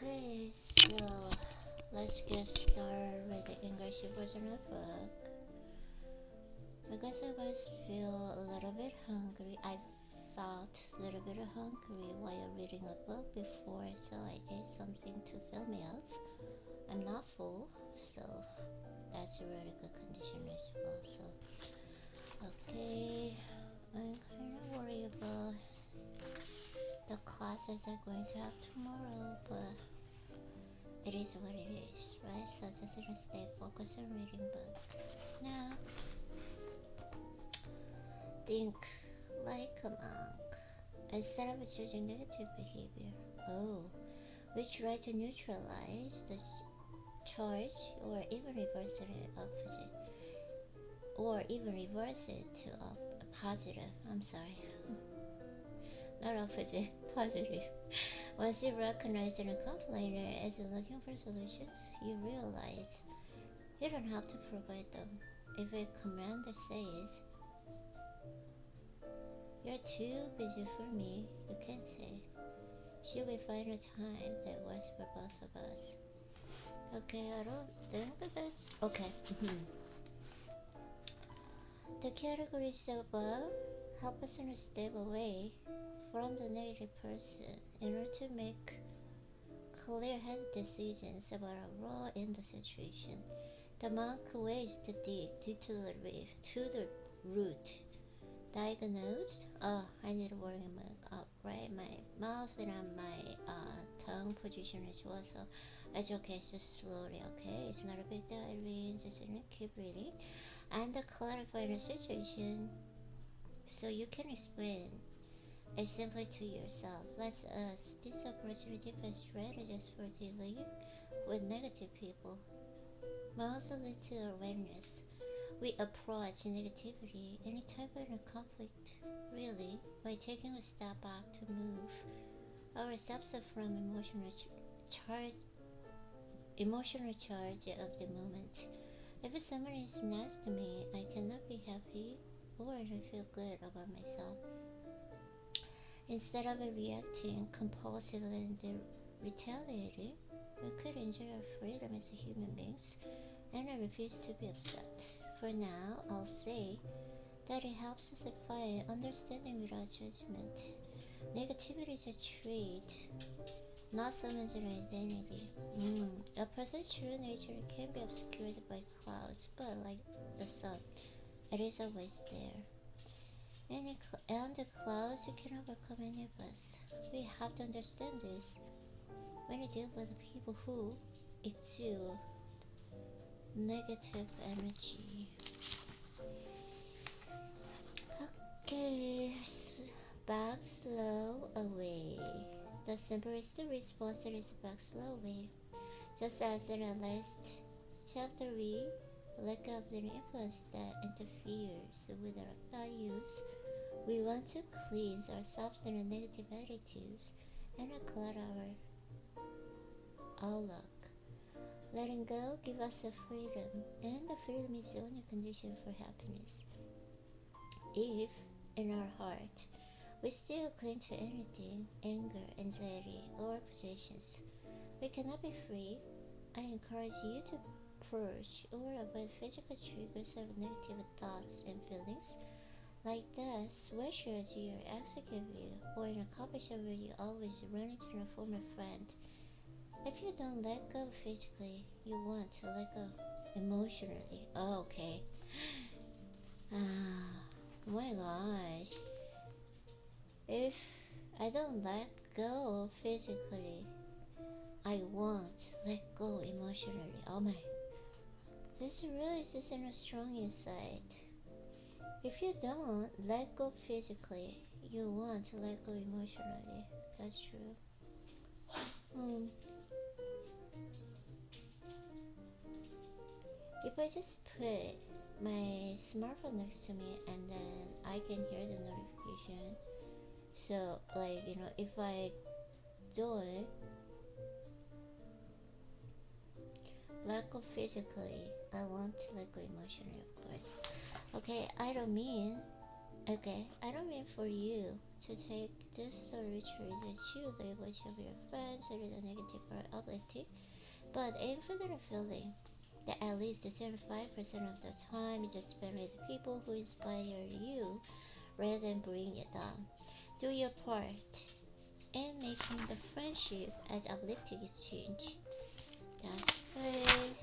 Okay, so let's get started with the English version of the book. Because I was feel a little bit hungry, I felt a little bit hungry while reading a book before, so I ate something to fill me up. I'm not full, so that's a really good condition as well. So, okay, I'm kind of worried about the classes I'm going to have tomorrow, but it is what it is, right? So just gonna stay focused on reading book. Now, think like a monk instead of choosing negative behavior. Oh, we try to neutralize the charge or even reverse it opposite, or even reverse it to a positive. I'm sorry, not opposite, positive. Once you recognize that a complainer is looking for solutions, you realize you don't have to provide them. If a commander says, "You're too busy for me," you can say, "Should we find a time that works for both of us?" Okay, I don't think that's okay. The categories above help us in a stable way from the negative person in order to make clear-headed decisions about our role in the situation. The monk weighs the deed to the root. Diagnosed? Oh, I need to warm up, right? My mouth and my tongue position as well, so it's okay, just slowly, okay? It's not a big deal, Irene, just keep reading. And clarify the situation so you can explain it simply to yourself. Let's this approach different strategies for dealing with negative people. Also lead to awareness. We approach negativity, any type of conflict, really, by taking a step back to move ourselves from emotional charge of the moment. If someone is nice to me, I cannot be happy or I feel good about myself. Instead of reacting compulsively and retaliating, we could enjoy our freedom as human beings and I refuse to be upset. For now, I'll say that it helps us find understanding without judgment. Negativity is a trait, not someone's identity. A person's true nature can be obscured by clouds, but like the sun, it is always there. And the clouds can overcome any of us. We have to understand this when you deal with people who exude negative energy. Okay, back slow away. The simplest response is back slow away. Just as in the last chapter, we let go of the influence that interferes with our values. We want to cleanse ourselves from the negative attitudes and clear our outlook. Letting go gives us a freedom, and the freedom is the only condition for happiness. If, in our heart, we still cling to anything, anger, anxiety, or possessions, we cannot be free. I encourage you to purge or avoid physical triggers of negative thoughts and feelings, like the sweatshirts your ex gave you, or in a coffee shop where you always run into a former friend. If you don't let go physically, you want to let go emotionally. Oh, okay. Oh my gosh. If I don't let go physically, I won't let go emotionally. Oh my. This really isn't a strong insight. If you don't let go physically, you want to let go emotionally. That's true. If I just put my smartphone next to me and then I can hear the notification, so like if I don't let go physically, I want to let go emotionally, of course. I don't mean for you to take this literally to achieve the image of your friends or the negative or uplifting, but aim for the feeling that at least 75% of the time is spent with people who inspire you rather than bring you down. Do your part in making the friendship as uplifting exchange. That's good.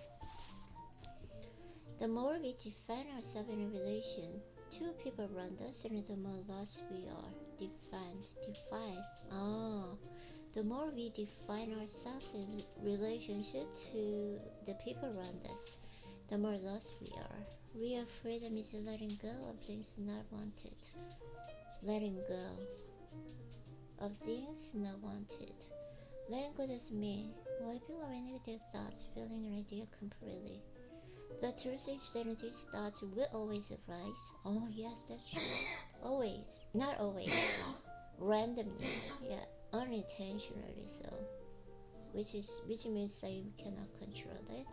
The more we define ourselves in a relation, two people around us, and the more lost we are. Define. Oh, the more we define ourselves in relationship to the people around us, the more lost we are. Real freedom is letting go of things not wanted. Letting go of things not wanted. Letting go doesn't mean wiping away negative thoughts, feeling an idea completely. The truth is that these thoughts will always arise. Oh yes, that's true. Always. Not always. Randomly. Yeah. Unintentionally so. Which means that you cannot control it.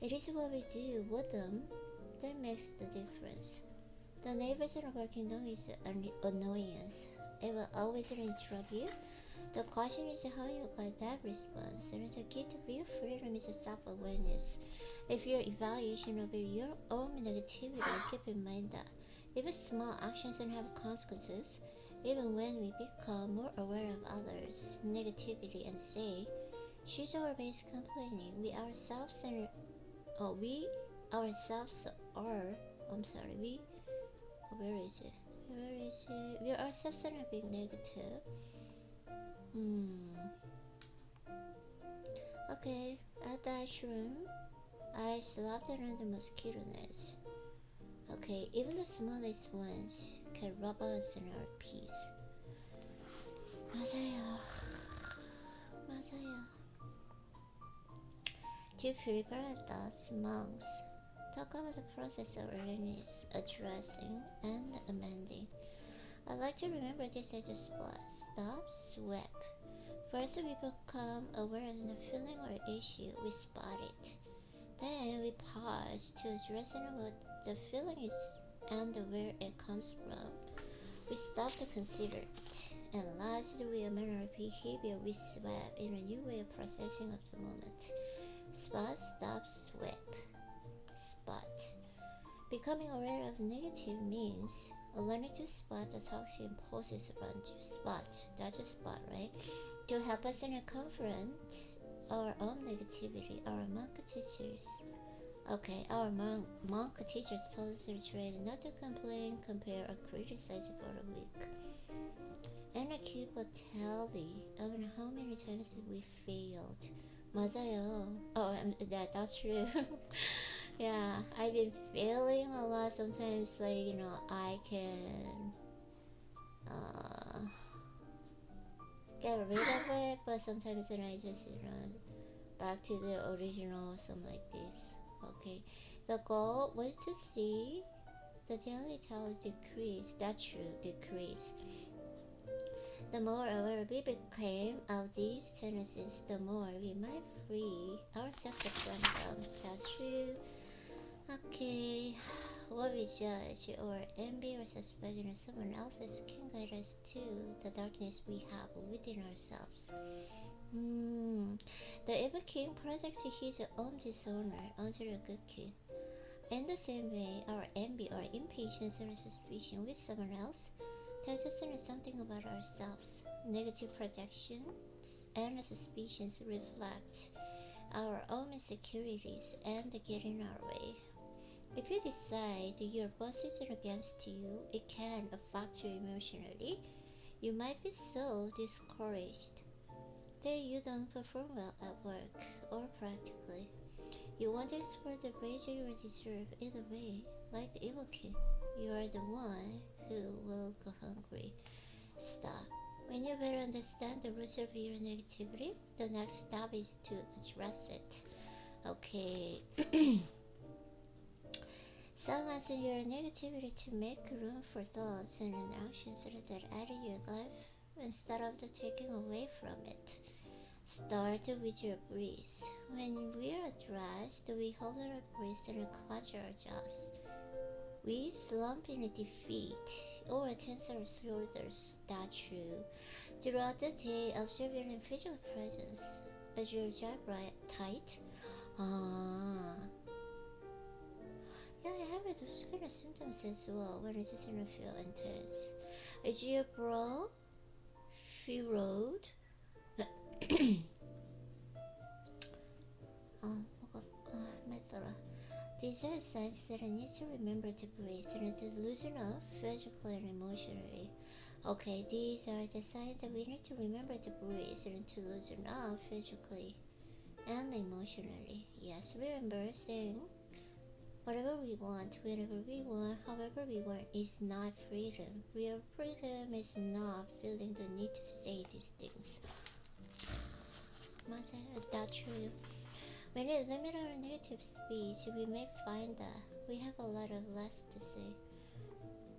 It is what we do with them that makes the difference. The neighbors in a working dog is an annoyance. It will always interrupt you. The question is how you got that response, and the key to real freedom is self-awareness. If your evaluation of your own negativity, keep in mind that even small actions can have consequences. Even when we become more aware of others' negativity and say, she's always complaining, we ourselves are, we are, we ourselves are being negative. Okay, at that room, I slapped around the mosquito nets. Okay, even the smallest ones can rob us in our peace. 맞아요. To prepare us monks, talk about the process of awareness, addressing, and amending. I like to remember this as a spot, stop, sweep. First, we become aware of the feeling or issue, we spot it. Then we pause to address what the feeling is and where it comes from. We stop to consider it. And lastly, we amend our behavior, we swap in a new way of processing of the moment. Spot, stop, sweep. Spot. Becoming aware of negative means learning to spot the toxic impulses around you. Spot, that's a spot, right? To help us confront our own negativity, our monk teachers. Okay, our monk teachers told us to try not to complain, compare, or criticize for a week. And I keep a tally of how many times we failed. 맞아요. Oh, that's true. Yeah, I've been failing a lot. Sometimes, like, I can get rid of it, but sometimes then I just, back to the original, something like this. Okay, the goal was to see the daily tally decrease. That's true, decrease. The more aware we became of these tendencies, the more we might free ourselves from them. That's true. Okay, what we judge or envy or suspect in someone else's can guide us to the darkness we have within ourselves. The evil king projects his own dishonor onto the good king. In the same way, our envy or impatience or suspicion with someone else tells us something about ourselves. Negative projections and suspicions reflect our own insecurities and get in our way. If you decide your boss is against you, it can affect you emotionally. You might be so discouraged that you don't perform well at work or practically. You want to explore the rage you deserve either way, like the evil king. You are the one who will go hungry. Stop. When you better understand the roots of your negativity, the next step is to address it. Okay. Silence your negativity to make room for thoughts and actions that add to your life instead of taking away from it. Start with your breath. When we are dressed, we hold our breath and clench our jaws. We slump in a defeat or tense our shoulders. That's true. Throughout the day, observe your physical presence. Is your jaw tight? Ah. Yeah, I have those kind of symptoms as well when I just feel intense. Is your brow furrowed? My throat. These are signs that I need to remember to breathe and to loosen up physically and emotionally. Okay, these are the signs that we need to remember to breathe and to loosen up physically and emotionally. Yes, remember saying whatever we want, whenever we want, however we want is not freedom. Real freedom is not feeling the need to say these things. That's true. When we limit our negative speech, we may find that we have a lot of less to say.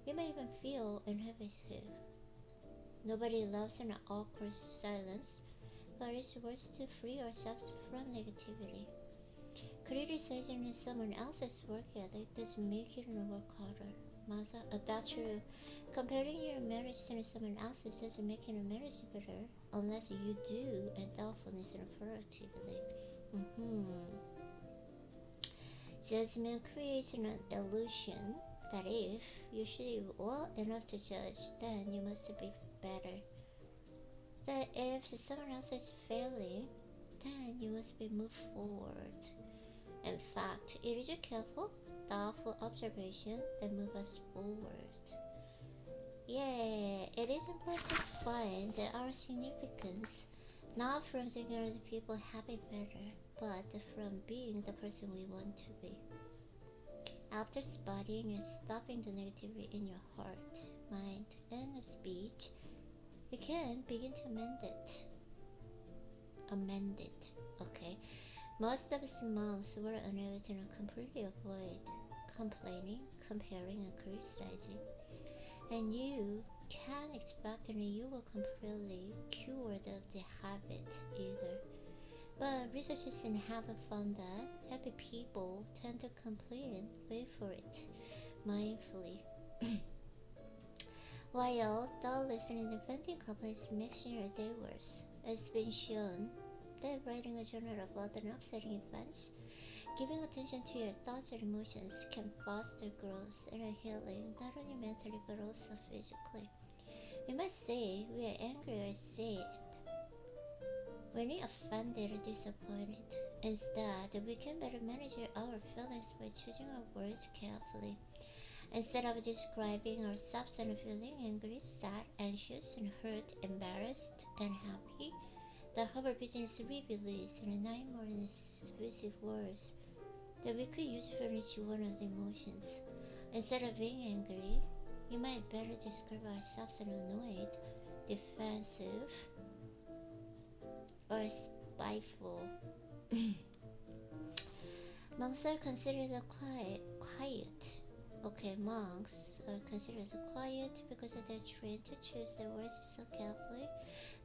We may even feel inhibited. Nobody loves an awkward silence, but it's worth to free ourselves from negativity. Criticizing someone else's work ethic doesn't make it work harder. That's true. Comparing your marriage to someone else's doesn't make your marriage better unless you do and thoughtfulness and productivity. Judgment creates an illusion that if you should well enough to judge, then you must be better. That if someone else is failing, then you must be moved forward. In fact, it is a careful, thoughtful observation that moves us forward. Yeah, it is important to find our significance not from thinking other people happy better, but from being the person we want to be. After spotting and stopping the negativity in your heart, mind, and speech, you can begin to amend it. Okay. Most of us monks were unable to completely avoid complaining, comparing, and criticizing. And you can't expect that you will completely cure the habit either. But researchers have found that happy people tend to complain, wait for it, mindfully. While dull listening and venting complaints makes your day worse. It's been shown that writing a journal about an upsetting events, giving attention to your thoughts and emotions can foster growth and healing not only mentally but also physically. We might say we are angry or sad when we are offended or disappointed. Instead, we can better manage our feelings by choosing our words carefully. Instead of describing ourselves and feeling angry, sad, anxious, and hurt, embarrassed, and happy, the Harvard Business Review lists 9 more expressive words that we could use for each one of the emotions. Instead of being angry, you might better describe ourselves as annoyed, defensive, or spiteful. Monks are considered quiet. Okay, monks are considered quiet because they're trained to choose their words so carefully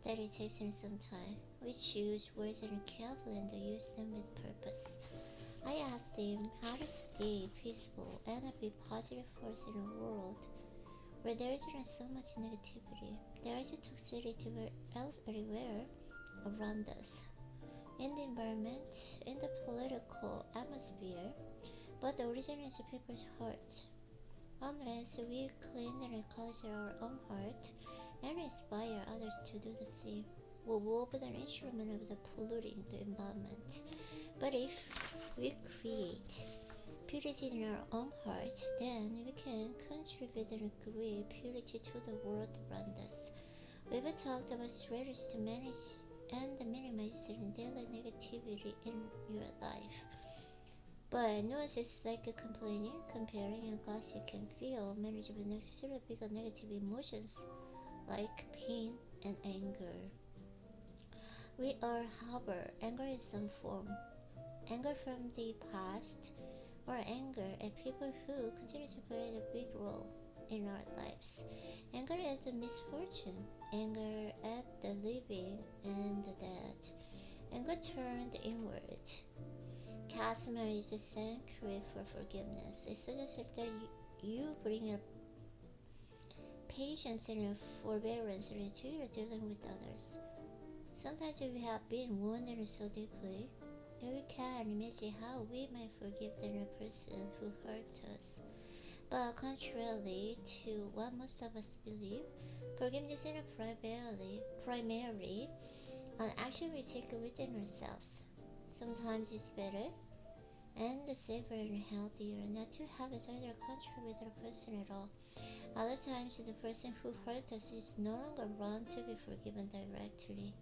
that it takes them some time. We choose words carefully and use them with purpose. I asked him how to stay peaceful and be a positive force in a world where there isn't so much negativity. There is a toxicity everywhere around us, in the environment, in the political atmosphere, but the origin is people's hearts. Unless we clean and culture our own heart and inspire others to do the same, we will be an instrument of the polluting the environment. But if we create purity in our own heart, then we can contribute and create purity to the world around us. We've talked about strategies to manage and minimize the daily negativity in your life. But nuances like complaining, comparing, and gossip can feel manageable next to the bigger negative emotions like pain and anger. We all harbor anger in some form. Anger from the past, or anger at people who continue to play a big role in our lives. Anger at the misfortune, anger at the living and the dead. Anger turned inward. Casimir is a sanctuary for forgiveness. It suggests that you bring a patience and forbearance to your dealing with others. Sometimes we have been wounded so deeply that we can't imagine how we might forgive the person who hurt us. But contrarily to what most of us believe, forgiveness is primarily an action we take within ourselves. Sometimes it's better and safer and healthier not to have a direct contact with a person at all. Other times, the person who hurt us is no longer wrong to be forgiven directly.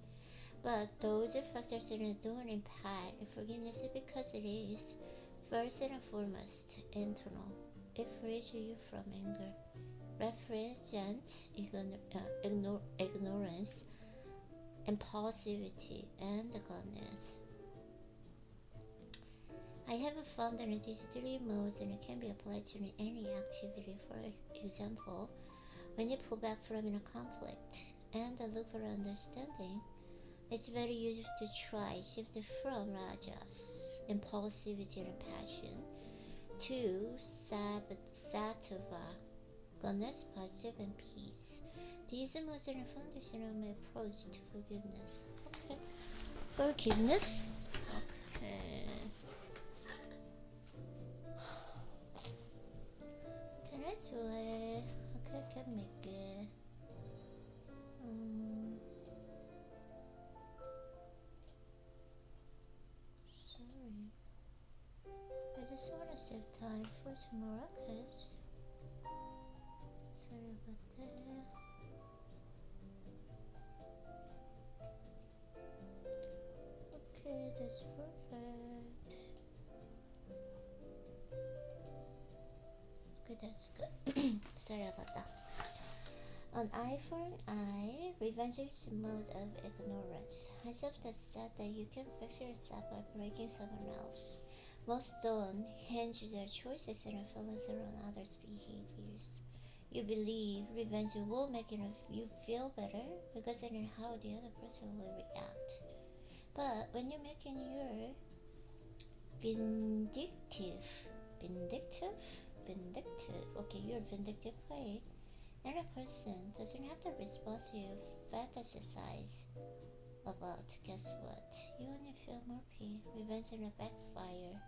But those factors don't impact forgiveness because it is, first and foremost, internal. It frees you from anger, represents ignorance, impulsivity, and goodness. I have found that these three modes can be applied to any activity. For example, when you pull back from a conflict and look for understanding, it's very useful to try shift from rajas, impulsivity and passion, to sattva, goodness, positive, and peace. These are most foundation of my approach to forgiveness. Okay, forgiveness. Okay. Can I do it? Okay, I can make it. Sorry. I just want to save time for tomorrow, cause sorry about that. Okay, that's perfect. Okay, that's good. Sorry about that. An eye for an eye, revenge is a mode of ignorance. I often said that you can fix yourself by breaking someone else. Most don't hinge their choices and feelings around others' behaviors. You believe revenge will make you feel better because of how the other person will react. But when you're making your your vindictive play, and a person doesn't have the response you fantasize about, guess what? You only feel more pain, revenge, and a backfire.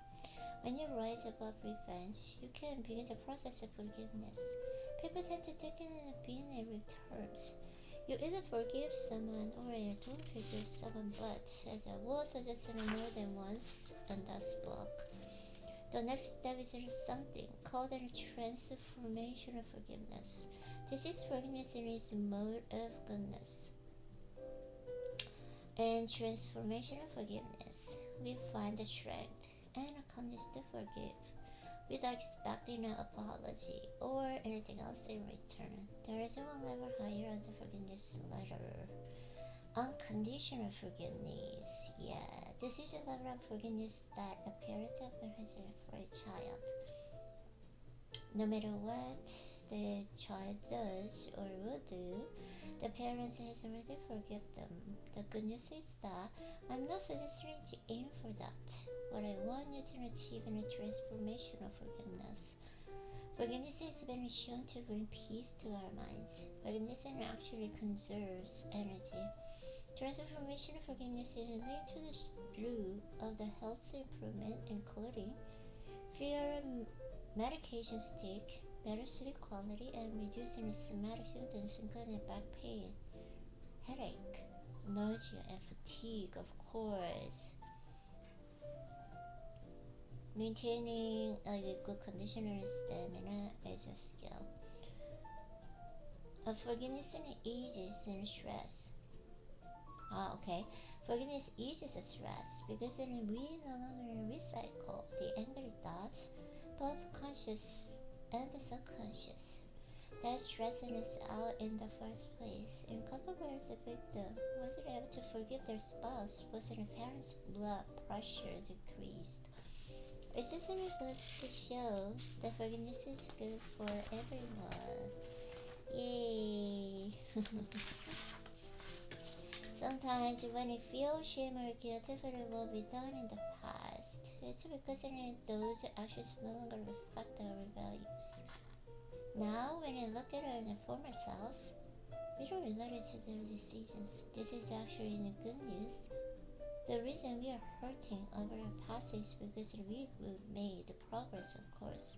When you rise above revenge, you can begin the process of forgiveness. People tend to take it in binary terms. You either forgive someone or you don't forgive someone, but as I will suggest more than once in this book, the next step is something called a transformation of forgiveness. This is forgiveness in its mode of goodness. In transformation of forgiveness, we find the strength and a calmness to forgive without expecting an apology or anything else in return. There is one level higher on the forgiveness ladder. Unconditional forgiveness. Yeah, this is a level of forgiveness that a parent often has for a child. No matter what the child does or will do, the parents has already forgiven them. The good news is that I'm not suggesting to aim for that. What I want you to achieve in a transformation of forgiveness. Forgiveness has been shown to bring peace to our minds. Forgiveness actually conserves energy. Transformation of forgiveness is linked to the root of the health improvement, including fewer medications take, better sleep quality, and reducing somatic symptoms including back pain, headache, nausea, and fatigue, of course. Maintaining a good condition and stamina is a skill. Forgiveness and eases and stress. Okay. Forgiveness eases the stress because then we no longer recycle the angry thoughts, both conscious and the subconscious. That stressing us out in the first place. In couple where the victim wasn't able to forgive their spouse, was in a parent's blood pressure decreased. It just goes to show that forgiveness is good for everyone. Yay! Sometimes when you feel shame or guilt for what we've done in the past, it's because those actions no longer reflect our values. Now, when you look at our former selves, we don't relate it to their decisions. This is actually good news. The reason we are hurting over our past is because we made progress, of course.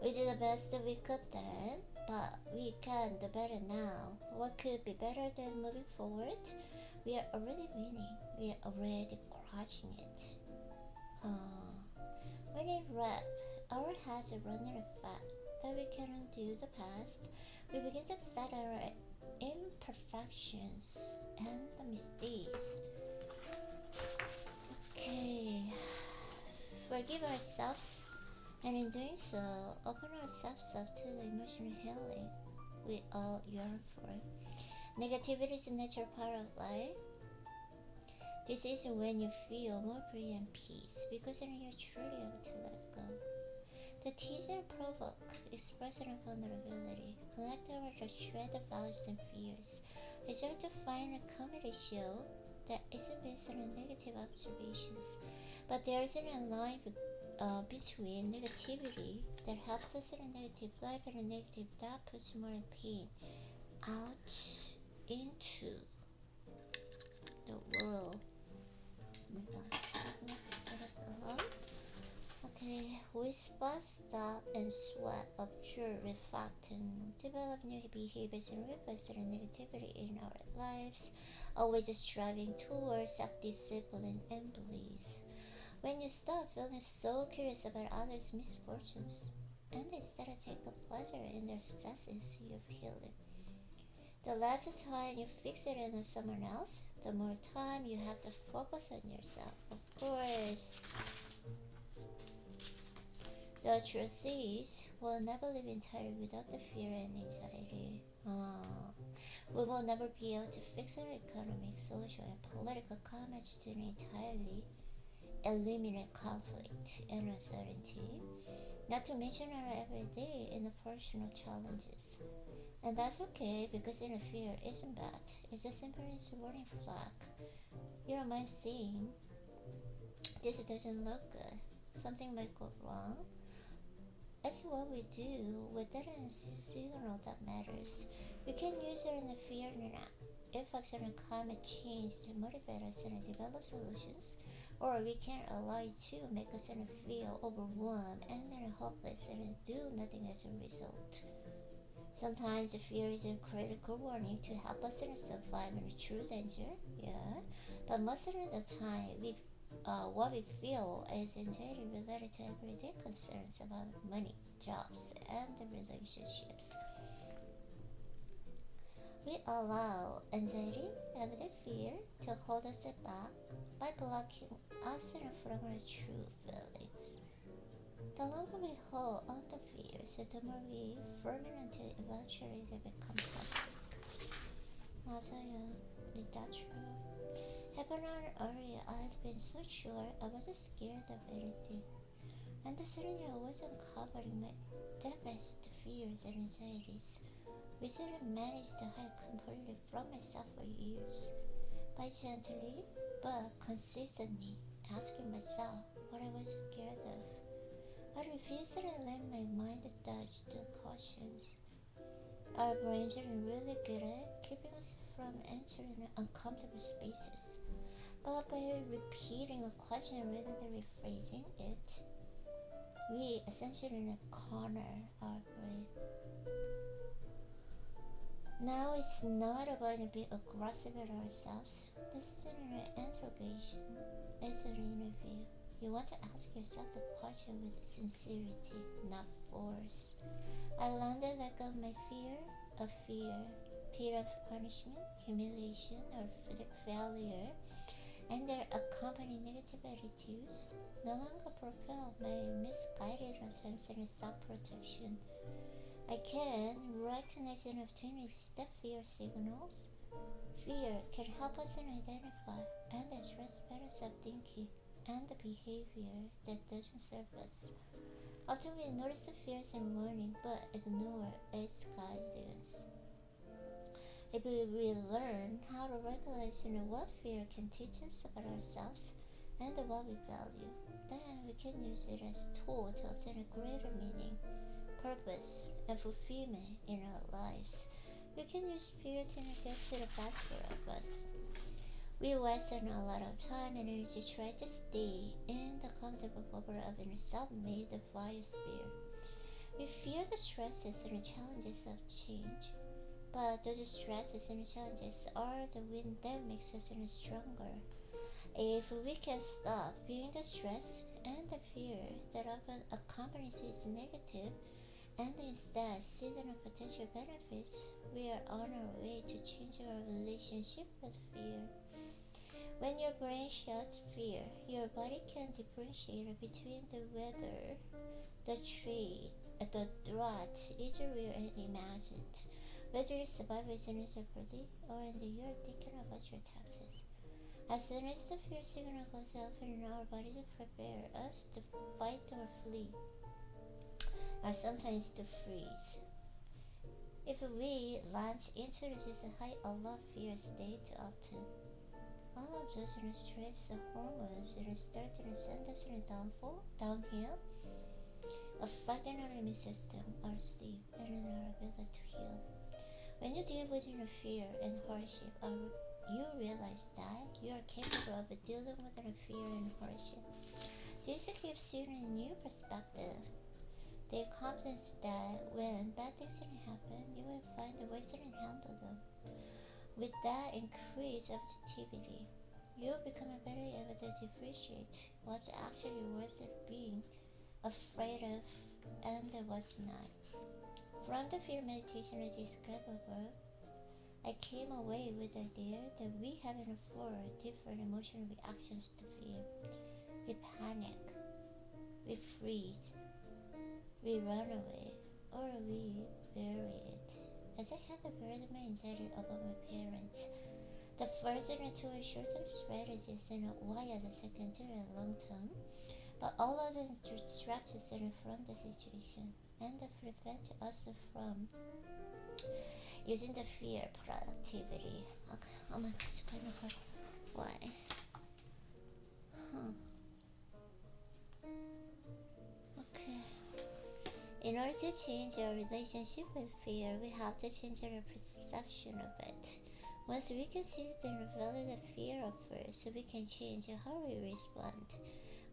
We did the best that we could then, but we can do better now. What could be better than moving forward? We are already winning. We are already crushing it. When we wrap our heads around the fact that we can undo the past, we begin to accept our imperfections and the mistakes. Okay, forgive ourselves, and in doing so, open ourselves up to the emotional healing we all yearn for. Negativity is a natural part of life. This is when you feel more free and peace because then you're truly able to let go. The teaser provoke expression of vulnerability, connect over the shred of values and fears. It's hard to find a comedy show that isn't based on negative observations, but there isn't a line between negativity that helps us in a negative life and a negative that puts more in pain out into the world. Okay, whisper, stop, and sweat, observe, reflect, and develop new behaviors and reverse the negativity in our lives, always striving towards self-discipline and bliss. When you stop feeling so curious about others' misfortunes, and instead take a pleasure in their successes, you're healing. The less time you fix it on someone else, the more time you have to focus on yourself. Of course, the truth is, we'll never live entirely without the fear and anxiety. We will never be able to fix our economic, social, and political climates to entirely eliminate conflict and uncertainty, not to mention our everyday interpersonal challenges. And that's okay because inner fear isn't bad. It's just simply a warning flag. Your mind saying, this doesn't look good. Something might go wrong. That's what we do with that signal that matters. We can use it in the fear and effects on climate change to motivate us and develop solutions, or we can allow it to make us feel overwhelmed and then hopeless and do nothing as a result. Sometimes fear is a critical warning to help us survive in true danger, yeah. But most of the time, what we feel is anxiety related to everyday concerns about money, jobs, and the relationships. We allow anxiety, everyday fear, to hold us back by blocking us from our true feelings. The longer we hold on to fears, the more we firm it until eventually they become toxic. 맞아요. Is that true? Happened earlier, I had been so sure I wasn't scared of anything. And suddenly I was uncovering my deepest fears and anxieties, which I had managed to hide completely from myself for years. By gently, but consistently asking myself what I was scared of, I refused to let my mind dodge the questions. Our brains are really good at keeping us from entering uncomfortable spaces. But by repeating a question rather than rephrasing it, we essentially corner our brain. Now it's not about being aggressive at ourselves. This isn't an interrogation, it's an interview. You want to ask yourself the question with sincerity, not force. I learned to let go of my fear of fear of punishment, humiliation, or failure, and their accompanying negative attitudes no longer propel my misguided attempts at self-protection. I can recognize and obtain the fear signals. Fear can help us identify and address patterns of thinking and the behavior that doesn't serve us. Often we notice the fears and warning but ignore its guidance. If we learn how to recognize what fear can teach us about ourselves and what we value, then we can use it as a tool to obtain a greater meaning purpose, and fulfillment in our lives. We can use fear to get to the best for us. We waste a lot of time and energy trying to stay in the comfortable bubble of a self-made biosphere. We fear the stresses and the challenges of change, but those stresses and challenges are the wind that makes us stronger. If we can stop feeling the stress and the fear that often accompanies its negative and instead see the potential benefits, we are on our way to changing our relationship with fear. When your brain shouts fear, your body can differentiate between the weather, the trade, the threat is real and imagined. Whether your survival is in jeopardy or in the you're thinking about your taxes. As soon as the fear signal goes off in our bodies prepare us to fight or flee, or sometimes to freeze. If we launch into this high alert fear state often, all of those stress hormones start to send us downhill, affecting our immune system, our sleep, and our ability to heal. When you deal with your fear and hardship, you realize that you are capable of dealing with the fear and hardship. This gives you a new perspective. The confidence that when bad things happen, you will find a way to handle them. With that increase of activity, you become better able to differentiate what's actually worth being afraid of and what's not. From the fear meditation I described above, I came away with the idea that we have four different emotional reactions to fear. We panic, we freeze, we run away, or we bury it. As I had buried my anxiety about my parents, the first two are short-term strategies and why the second are long-term, but all of them distract us from the situation and prevent us from using the fear productivity. Okay, oh my gosh, kind of hard. Why? Okay. In order to change our relationship with fear, we have to change our perception of it. Once we can see and value the fear of first, we can change how we respond.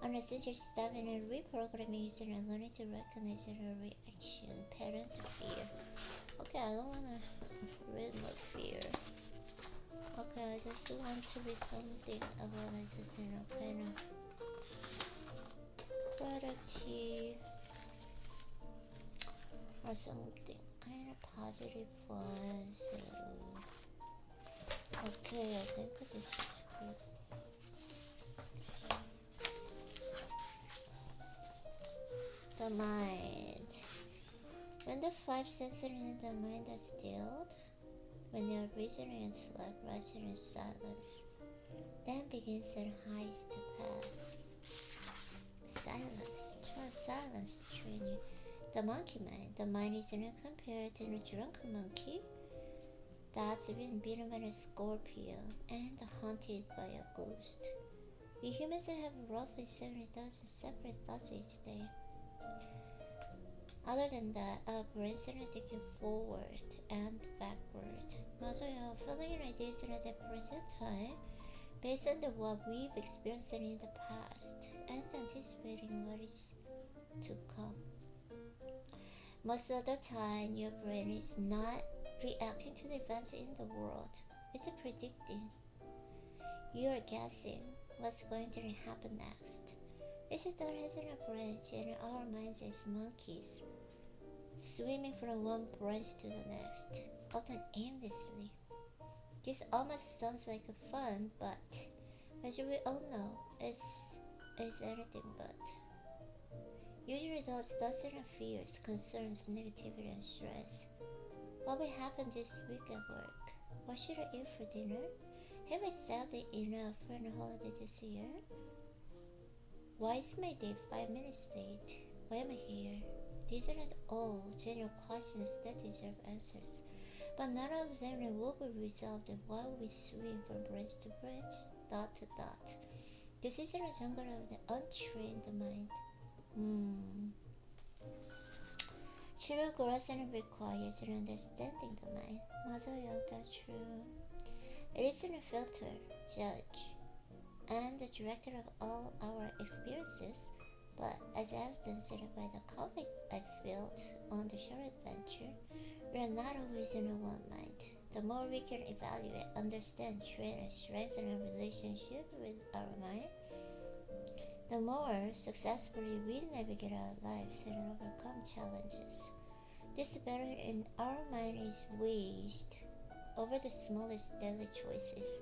An essential step in reprogramming is learning to recognize our reaction pattern to fear. Okay, I don't want to read more fear. Okay, I just want to read something about kind of productive or something kind of positive one. So, okay, I think this is good. The mind. When the five senses in the mind are stilled, when their reason and intellect rest in silence, then begins their highest path. Silence training. The monkey mind. The mind is compared to a drunken monkey that's been bitten by a scorpion and haunted by a ghost. We humans have roughly 70,000 separate thoughts each day. Other than that, our brains are thinking forward and backward. Also, filling in ideas at the present time based on what we've experienced in the past and anticipating what is to come. Most of the time, your brain is not reacting to the events in the world. It's predicting. You are guessing what's going to happen next. Each thought has a branch, and our minds as monkeys, swimming from one branch to the next, often aimlessly. This almost sounds like fun, but as we all know, it's anything but. Usually those doesn't fears, concerns, negativity, and stress. What will happen this week at work? What should I eat for dinner? Have I saved enough for a holiday this year? Why is my day 5 minutes late? Why am I here? These are not all general questions that deserve answers, but none of them will be resolved while we swing from branch to branch, dot to dot. This is a jungle of the untrained mind. True growth requires an understanding the mind. 맞아요, that's true. It isn't a filter, judge, and the director of all our experiences, but as evidenced by the conflict I felt on the short adventure, we are not always in one mind. The more we can evaluate, understand, train, and strengthen our relationship with our mind, the more successfully we navigate our lives and overcome challenges. This battle in our mind is waged over the smallest daily choices.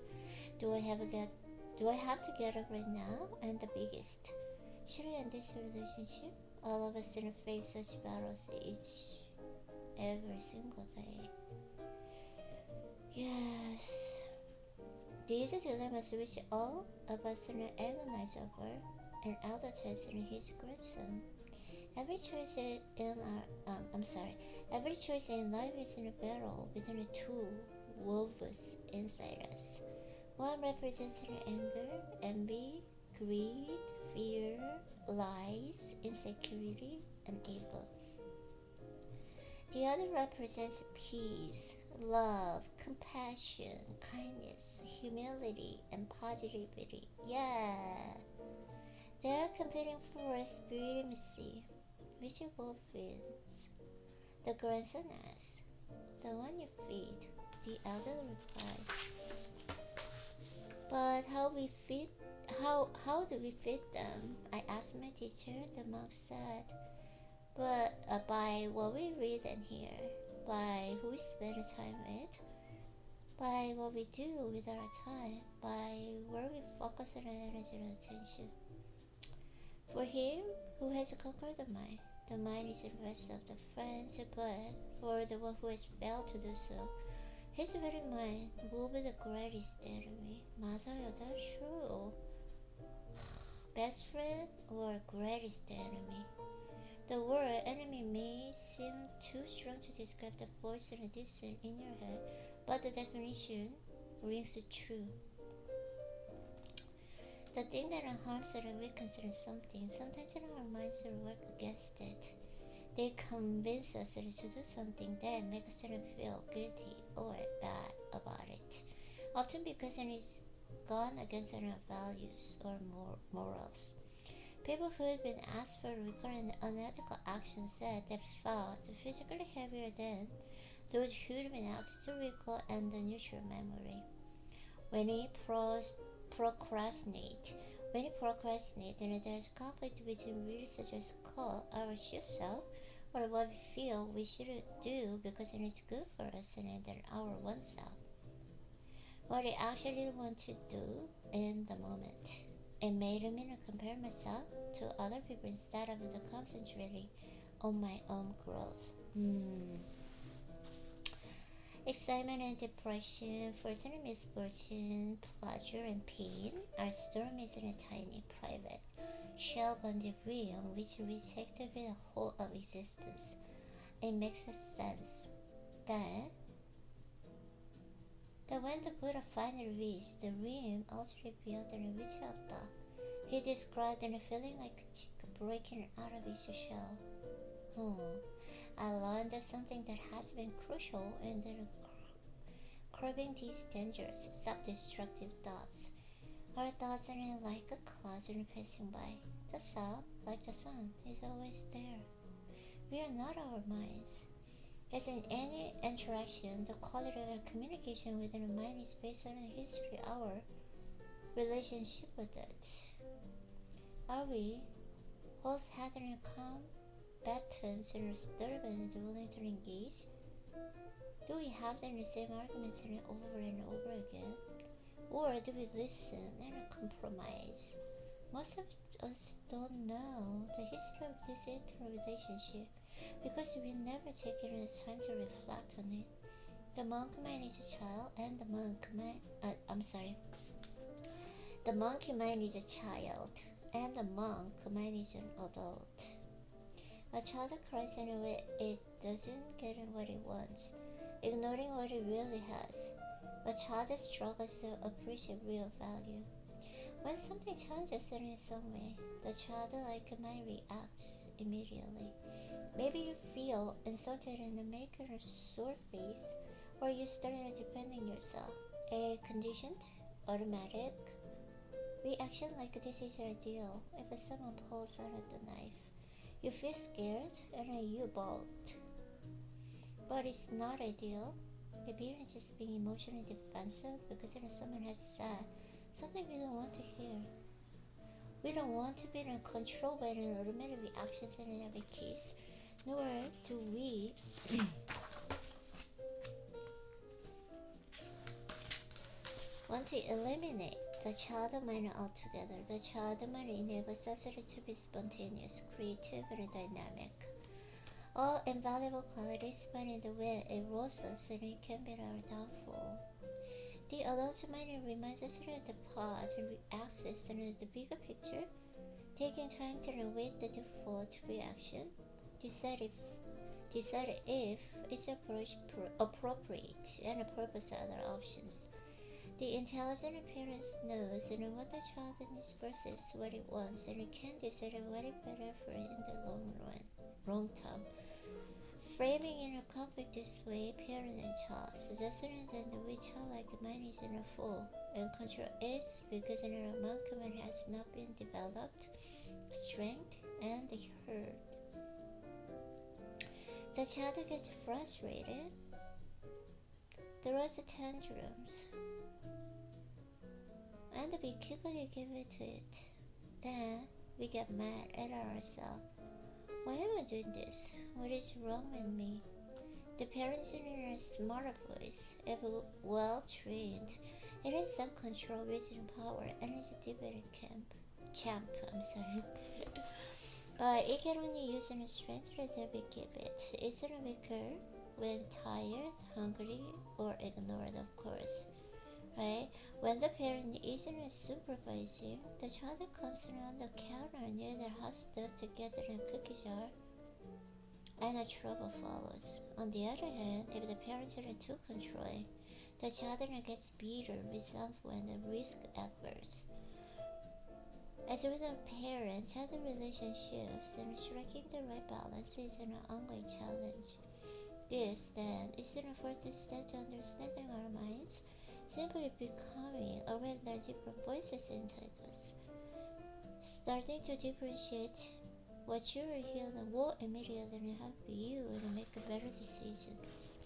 Do I have to get up right now? And the biggest. Should I end this relationship? All of us face such battles every single day. Yes. These dilemmas which all of us agonize over and adults in his grandson. Every choice Every choice in life is in a battle between the two wolves inside us. One represents anger, envy, greed, fear, lies, insecurity, and ego. The other represents peace, love, compassion, kindness, humility, and positivity. Yeah. They are competing for supremacy. Which wolf wins? The grandson asks. The one you feed, the elder replies. But how do we feed them? I asked my teacher. The monk said. But by what we read and hear, by who we spend time with, by what we do with our time, by where we focus our energy and attention. For him who has conquered the mind is the rest of the friends, but for the one who has failed to do so, his very mind will be the greatest enemy. 맞아요, that's true. Best friend or greatest enemy? The word enemy may seem too strong to describe the voice and distance in your head, but the definition rings true. The thing that harms and weakens something, sometimes our minds work against it. They convince us to do something that makes us feel guilty or bad about it, often because it is gone against our values or morals. People who had been asked for recurrent unethical actions said they felt physically heavier than those who had been asked to recall and the neutral memory. When we procrastinate, and there is conflict between rules such as call our true self or what we feel we should do because it is good for us and then our oneself. What I actually want to do in the moment. It made me compare myself to other people instead of concentrating on my own growth. Excitement and depression, fortune and misfortune, pleasure and pain are storms in a tiny, private shell on the realm which we take to be the whole of existence. It makes sense that when the Buddha finally reached the realm utterly beyond the reach of thought, he described a feeling like a chick breaking out of his shell. I learned that something that has been crucial in curbing these dangerous, self-destructive thoughts. Our thoughts are like a cloud passing by. The self, like the sun, is always there. We are not our minds. As in any interaction, the quality of our communication within the mind is based on the history of our relationship with it. Are we hot-headed and calm, combatants and disturbance willing to engage? Do we have the same arguments over and over again? Or do we listen and compromise? Most of us don't know the history of this interrelationship because we never take the time to reflect on it. The monk mind is a child and the monkey mind is a child and the monk mind is an adult. A child cries anyway it doesn't get what it wants, ignoring what it really has. A child struggles to appreciate real value. When something challenges it in some way, the childlike mind reacts immediately. Maybe you feel insulted and make a sore face, or you start defending yourself. A conditioned, automatic reaction like this is ideal. If someone pulls out the knife, you feel scared and you bolt. But it's not ideal. Maybe you're just being emotionally defensive because someone has said something we don't want to hear. We don't want to be in control by an automatic reactions in every case, nor do we want to eliminate the child mind altogether. The child mind enables us to be spontaneous, creative, and dynamic. All invaluable qualities, but in the way it rolls us, and it can be our downfall. The adult mind reminds us of the pause and access and the bigger picture, taking time to weigh the default reaction, decide if it's appropriate, and purpose other options. The intelligent parent knows what the child needs versus what it wants, and it can decide what is better for it in the long term. Framing in a conflict this way, parent and child, suggesting that the childlike mind is in a full and control is because an amalgam has not been developed, strength, and heard. The child gets frustrated, throws tantrums, and we quickly give it to it. Then we get mad at ourselves. Why am I doing this? What is wrong with me? The parents in a smarter voice, if well trained, it is self-control, reason power, and is a debate champ. But it can only use a strength that we give it. It's not weaker when tired, hungry, or ignored, of course. Right? When the parent isn't supervising, the child comes around the counter near their hot stove together in a cookie jar, and the trouble follows. On the other hand, if the parents are too controlling, the child gets bitter, resentful, and risk adverse. As with a parent-child relationships, and striking the right balance is an ongoing challenge. This, then, is the first step to understanding our minds, simply becoming aware that different voices inside us. Starting to differentiate what you are hearing will immediately help you to make better decisions.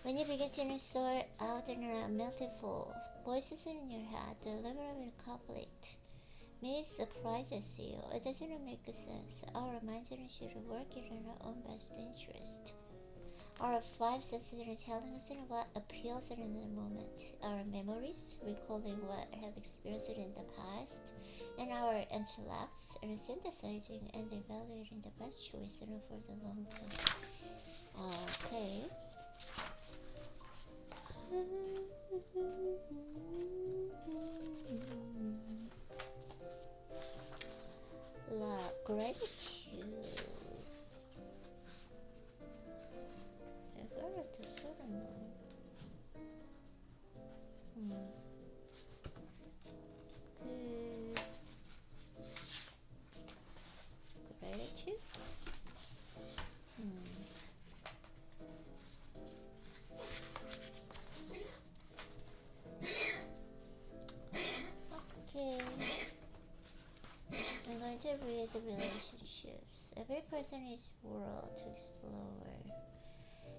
When you begin to sort out multiple voices in your head, the level of conflict may surprise you. It doesn't make sense. Our minds should work in our own best interest. Our five senses are telling us what appeals in the moment. Our memories, recalling what have experienced in the past, and our intellects are synthesizing and evaluating the best choice for the long term. Okay. La gratitude. Gratitude. Okay. I'm going to read the relationships. Every person is world to explore.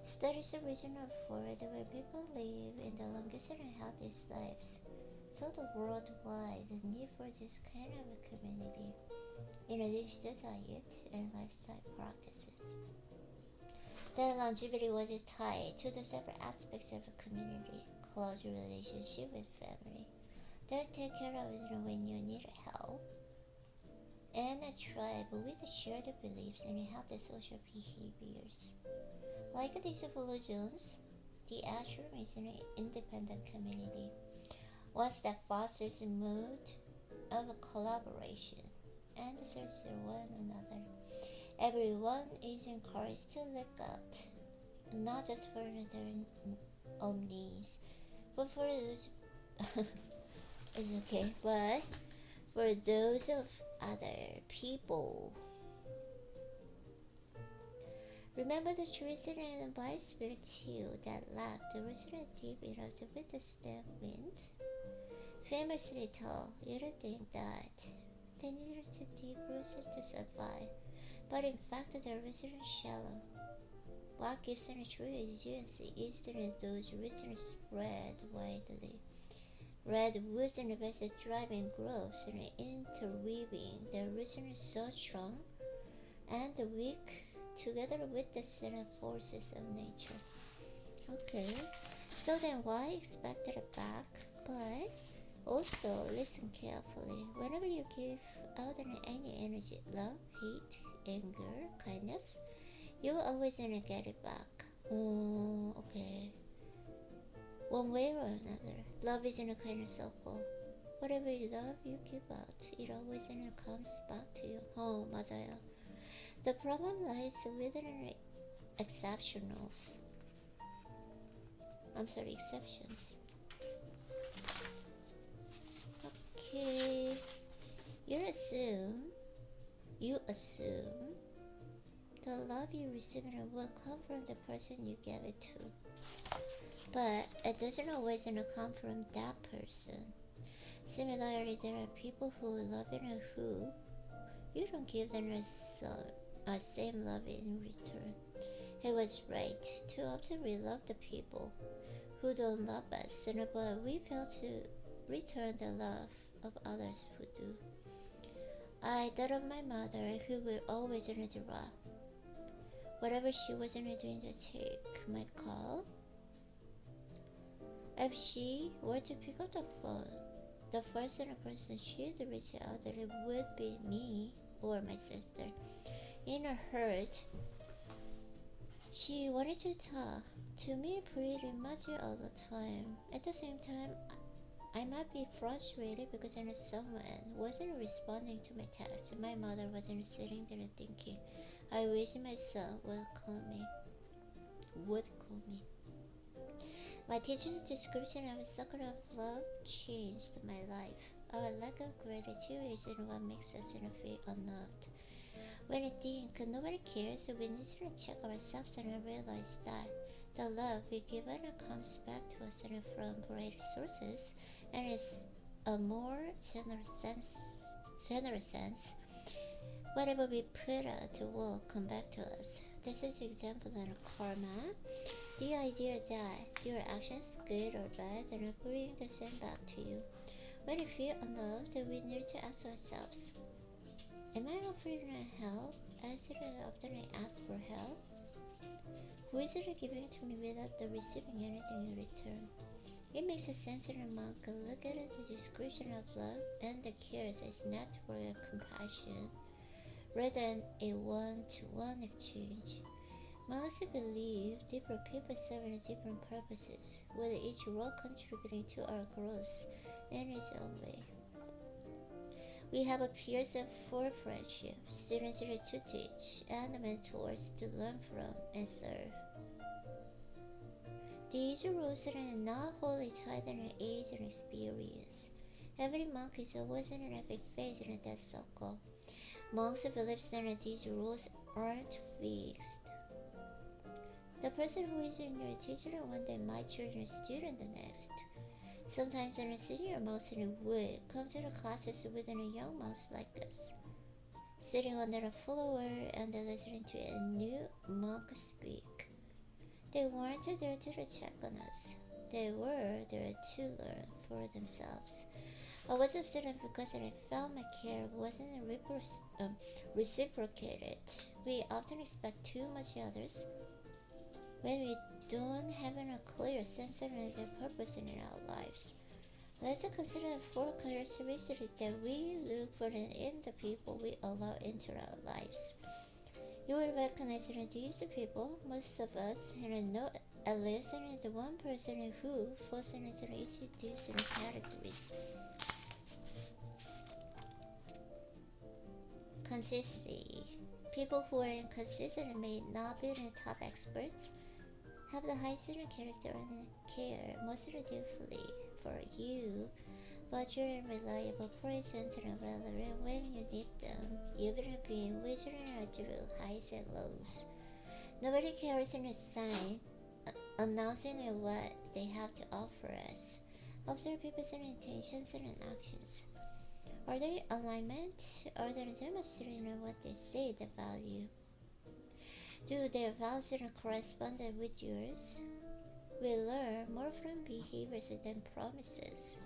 Studies the reason for the way people live in the longest and healthiest lives. So the worldwide need for this kind of a community, in addition to diet and lifestyle practices. Their longevity was tied to the separate aspects of a community, close relationship with family, that take care of it when you need help, and a tribe with shared beliefs and healthy social behaviors. Like these evolutions, the ashram is an independent community, one that fosters a mood of collaboration and serves one another. Everyone is encouraged to look out, not just for their own needs, but for those it's okay, but for those of other people. Remember the reason and by spirit too that lacked the original deep enough to witness the wind? Famously tall, you would think that they needed to deep roots to survive, but in fact the original shallow. What gives an true agency is that those roots spread widely. Redwoods and the best driving groves and interweaving the original so strong and the weak together with the center forces of nature. Okay, so then why expect it back? But also listen carefully. Whenever you give out any energy, love, hate, anger, kindness, you will always gonna get it back. Okay. One way or another, love is in a kind of circle. Whatever you love, you give out. It always comes back to you. 맞아요. The problem lies within exceptionals. Exceptions. Okay. You assume the love you receive will come from the person you gave it to. But it doesn't always come from that person. Similarly, there are people who love and who you don't give them a same love in return. He was right. Too often we love the people who don't love us, but we fail to return the love of others who do. I thought of my mother, who would always draw. Whatever she was doing to take my call, if she were to pick up the phone, the first person she'd reach out to would be me or my sister. In her hurt, she wanted to talk to me pretty much all the time. At the same time, I might be frustrated because someone wasn't responding to my text. My mother wasn't sitting there thinking, I wish my son would call me. My teacher's description of a circle of love changed my life. Our lack of gratitude is what makes us feel unloved. When I think nobody cares, we need to check ourselves and realize that the love we give comes back to us from bright sources and is a more generous sense. Whatever we put out will come back to us. This is example of karma. The idea that your actions, good or bad, bring the same back to you. When we feel unloved, we need to ask ourselves, am I offering help as often I ask for help? Who is giving to me without receiving anything in return? It makes sense in a monk look at the description of love and the cares as network compassion rather than a one-to-one exchange. Monks believe different people serving different purposes, with each role contributing to our growth in its own way. We have peers for friendship, students to teach, and mentors to learn from and serve. These roles are not wholly tied to age and experience. Every monk is always in every phase in that circle. Monks believe that these rules aren't fixed. The person who is your teacher one day might turn your student the next. Sometimes a senior monks would come to the classes with young monks like us, sitting under a floor and listening to a new monk speak. They weren't there to check on us. They were there to learn for themselves. I was upset because I felt my care wasn't reciprocated. We often expect too much of others when we don't have a clear sense of their purpose in our lives. Let's consider the 4 characteristics that we look for in the people we allow into our lives. You will recognize that these people, most of us, know at least the one person who falls into each of these categories. Consistency. People who are inconsistent may not be the top experts, have the highest character and care most deeply for you, but you're reliable, present, and available when you need them, even being vigilant through highs and lows. Nobody carries in a sign announcing what they have to offer us. Observe people's intentions and actions. Are they alignment? Are they demonstrating what they say they value? Do their values correspond with yours? We learn more from behaviors than promises.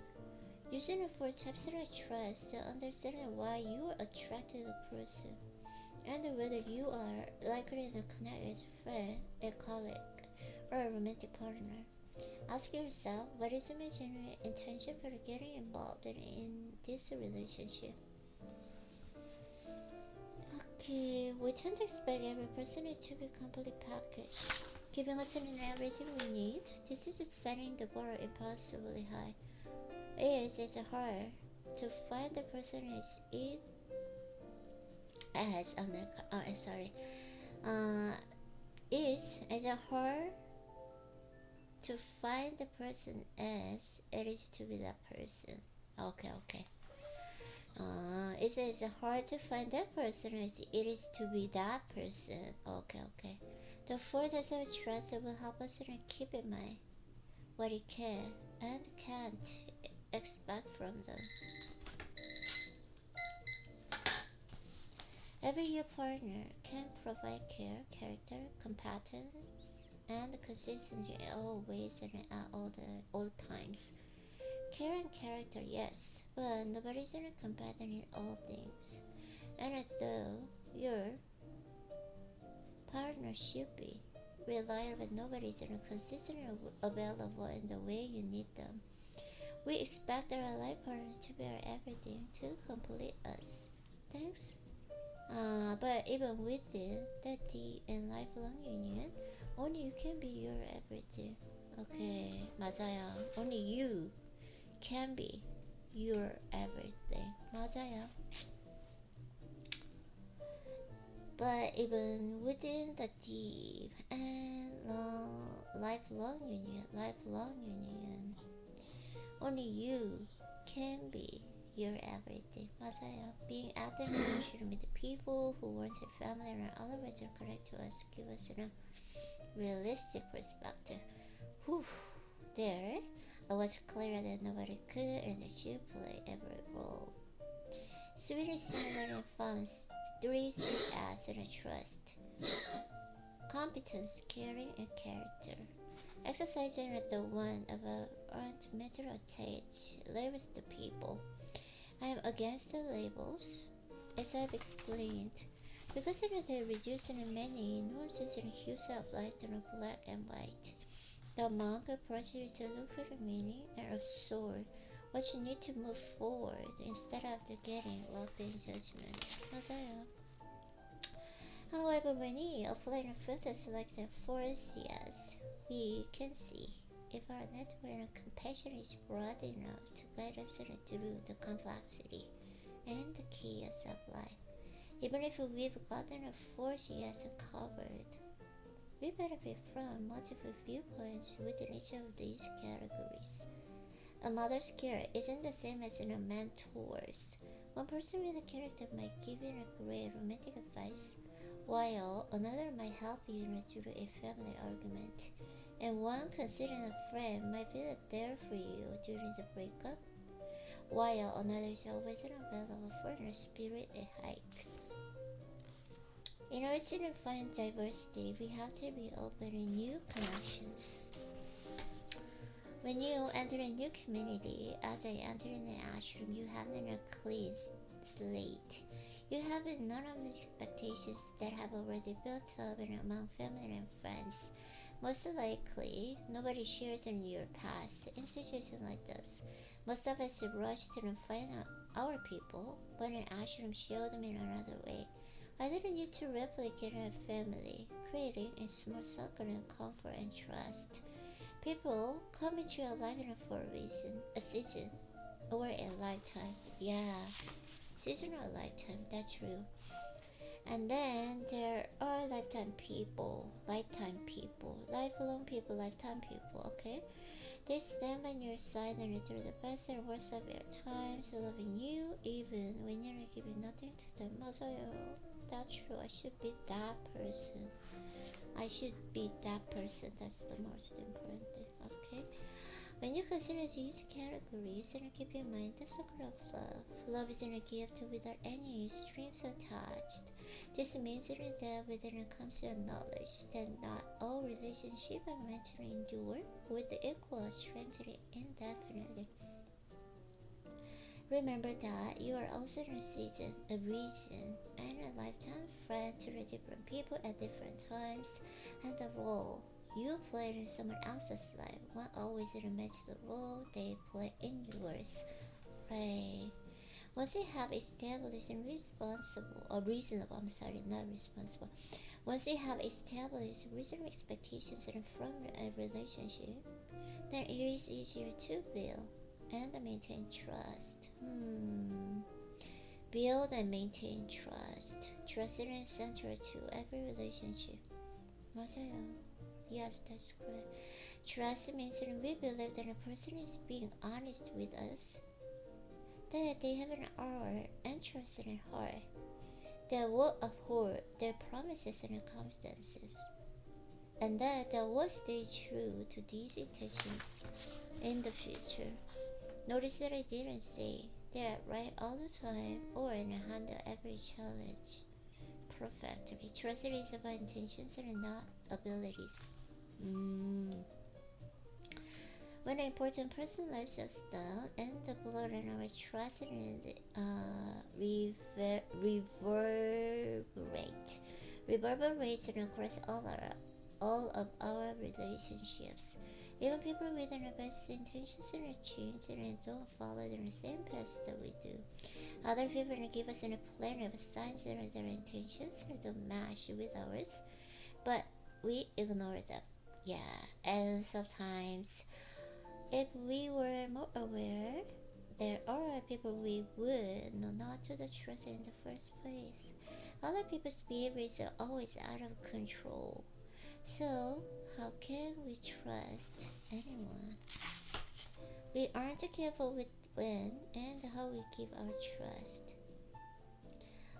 Using the four types of trust to understand why you are attracted to the person and whether you are likely to connect with a friend, a colleague, or a romantic partner. Ask yourself, what is my genuine intention for getting involved in this relationship? Okay, we tend to expect every person to be completely packaged, giving us everything we need. This is setting the bar impossibly high. It's hard to find the person as sorry. It's hard to find the person as it is to be that person. Okay. It's hard to find that person as it is to be that person. Okay. The four types of trust will help us to keep in mind what you can and can't expect from them. Every your partner can provide care, character, competence, and consistency in all ways and at all times. Care and character, yes, but nobody's competent in all things. And though your partner should be reliable, nobody's consistently available in the way you need them. We expect our life partner to be our everything to complete us. Thanks. But even within that deep and lifelong union, only you can be your everything. Okay, 맞아요. Only you can be your everything. 맞아요. But even within the deep and lifelong union, only you can be your everything. 맞아요. Being out there in relation with the people who want a family and otherwise connect to us give us a realistic perspective. Whew, there, it was clear that nobody could and should play every role. Swedish similarly found 3 C's in a trust: competence, caring, and character. Exercising at the one of a methods labels the people. I am against the labels, as I've explained, because they reduce in many nuances and hues of light and black and white. The monk approach is to look for the meaning and absorb what you need to move forward instead of getting locked in judgment. 맞아요. However, many offline filters like the 4Cs, we can see if our network and compassion is broad enough to guide us through the complexity and the chaos of life. Even if we've gotten a 4Cs covered, we benefit from multiple viewpoints within each of these categories. A mother's care isn't the same as a mentor's. One person with a character might give you a great romantic advice, while another might help you through a family argument, and one considered a friend might be there for you during the breakup, while another is always available for a spirited hike. In order to find diversity, we have to be open to new connections. When you enter a new community, as I entered in the ashram, you have a clean slate. You have none of the expectations that have already built up among family and friends. Most likely, nobody shares in your past. In situations like this, most of us rush to find our people, but an ashram showed them in another way. I didn't need to replicate a family, creating a small circle of comfort and trust. People come into your life for a reason, a season, or a lifetime. Yeah, season or lifetime, that's true. And then there are lifetime people, lifelong people, lifetime people, okay? They stand by your side and through the best and worst of your times, loving you even when you're not giving nothing to them. 맞아요. That's true. I should be that person. I should be that person. That's the most important thing. Okay? When you consider these categories and keep in mind the circle of love, love is a gift without any strings attached. This means that within it comes to knowledge that not all relationships are meant to endure with equal strength indefinitely. Remember that you are also in a season, a region, and a lifetime friend to the different people at different times, and the role you play in someone else's life won't always match the role they play in yours. Right? Once you have established and reasonable, not responsible. Once you have established reasonable expectations from a relationship, then it is easier to build and maintain trust. Build and maintain trust. Trust is central to every relationship. 맞아요. Yes, that's correct. Trust means that we believe that a person is being honest with us, that they have an our interest in heart, that will uphold their promises and confidences, and that they will stay true to these intentions in the future. Notice that I didn't say they're right all the time or handle every challenge perfectly. Trust is about intentions and not abilities. When an important person lets us down and the blood and our trust reverberates across all of our relationships. Even people with the best intentions and change and don't follow the same path that we do. Other people give us plenty of signs that their intentions don't match with ours, but we ignore them. Yeah, and sometimes if we were more aware, there are people we would know not to trust in the first place. Other people's behaviors are always out of control. So, how can we trust anyone? We aren't careful with when and how we give our trust.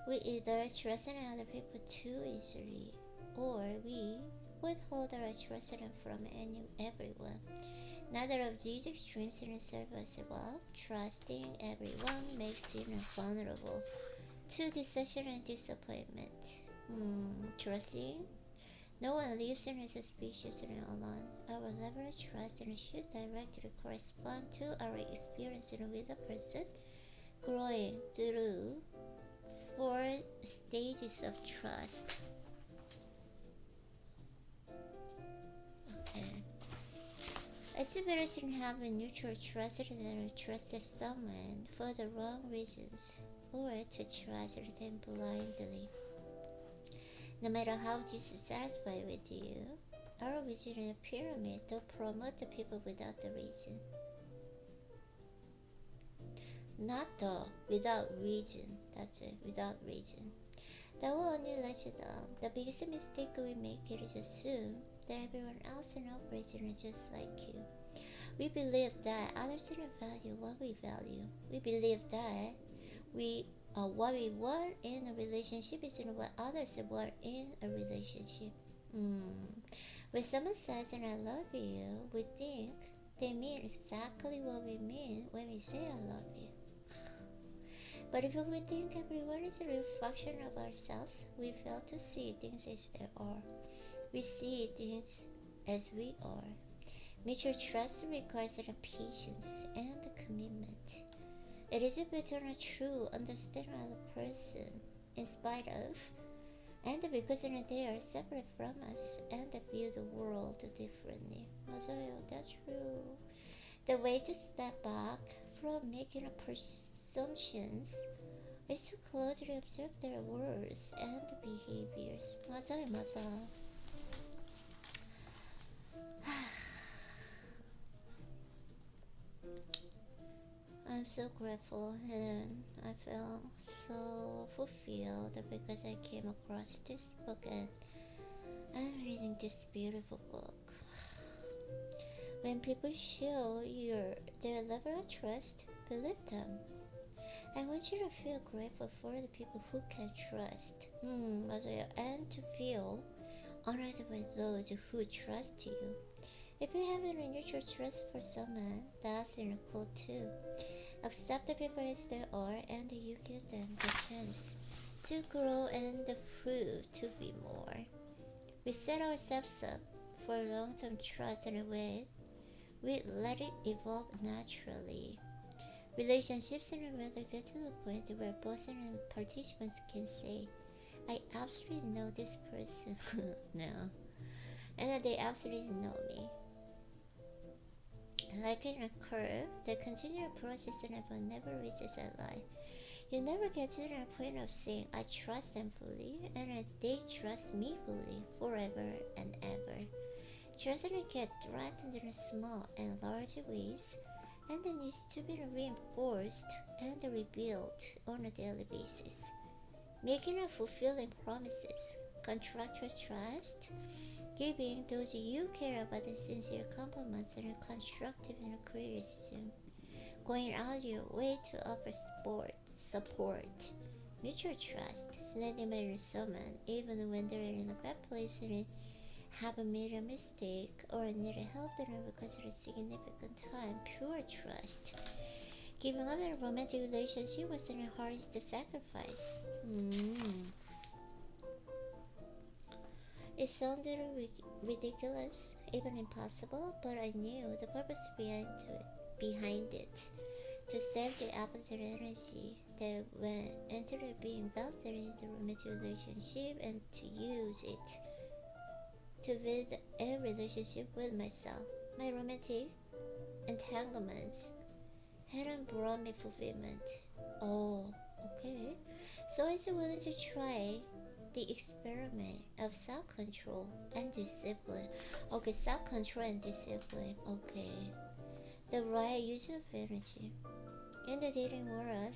We either trust in other people too easily, or we withhold our trust from everyone. Neither of these extremes serve us well. Trusting everyone makes you vulnerable to deception and disappointment. Trusting no one lives in a suspicious and alone. Our level of trust should directly correspond to our experience with a person, growing through 4 stages of trust. Okay. It's better to have a neutral trust than to trust someone for the wrong reasons, or to trust them blindly. No matter how dissatisfied with you, or within a pyramid, they'll promote the people without the reason. Not though, without reason. That's it, without reason. That will only let you down. The biggest mistake we make is assume that everyone else operates just like you. We believe that others don't value what we value. We believe that what we want in a relationship is what others want in a relationship. When someone says "I love you," we think they mean exactly what we mean when we say "I love you." But if we think everyone is a reflection of ourselves, we fail to see things as they are. We see things as we are. Mutual trust requires patience and commitment. It is better to true understand another person in spite of, and because they are separate from us and view the world differently. 맞아요, that's true. The way to step back from making presumptions is to closely observe their words and behaviors. 맞아요, 맞아. I'm so grateful and I feel so fulfilled because I came across this book and I'm reading this beautiful book. When people show their level of trust, believe them. I want you to feel grateful for the people who can trust. 맞아요. And to feel honored by those who trust you. If you have an unusual trust for someone, that's cool too. Accept the people as they are and you give them the chance to grow and the prove to be more. We set ourselves up for long-term trust and we let it evolve naturally. Relationships rather get to the point where both and participants can say, I absolutely know this person. No. And that they absolutely know me. Like in a curve, the continual process never reaches a line. You never get to the point of saying, I trust them fully, and they trust me fully, forever and ever. Trust can get threatened in small and large ways, and then needs to be reinforced and rebuilt on a daily basis. Making and fulfilling promises, contractual trust, giving those you care about the sincere compliments and constructive criticism, going out your way to offer support, mutual trust, standing by someone even when they're in a bad place and have made a mistake or need help because of a significant time, pure trust. Giving up in a romantic relationship wasn't the hardest sacrifice. It sounded ridiculous, even impossible, but I knew the purpose behind it. To save the opposite energy that went into being invested in the romantic relationship and to use it to build a relationship with myself. My romantic entanglements hadn't brought me fulfillment. Oh, okay. So I was willing to try the experiment of self-control and discipline. Okay, self-control and discipline. Okay. The right use of energy. In the dating world,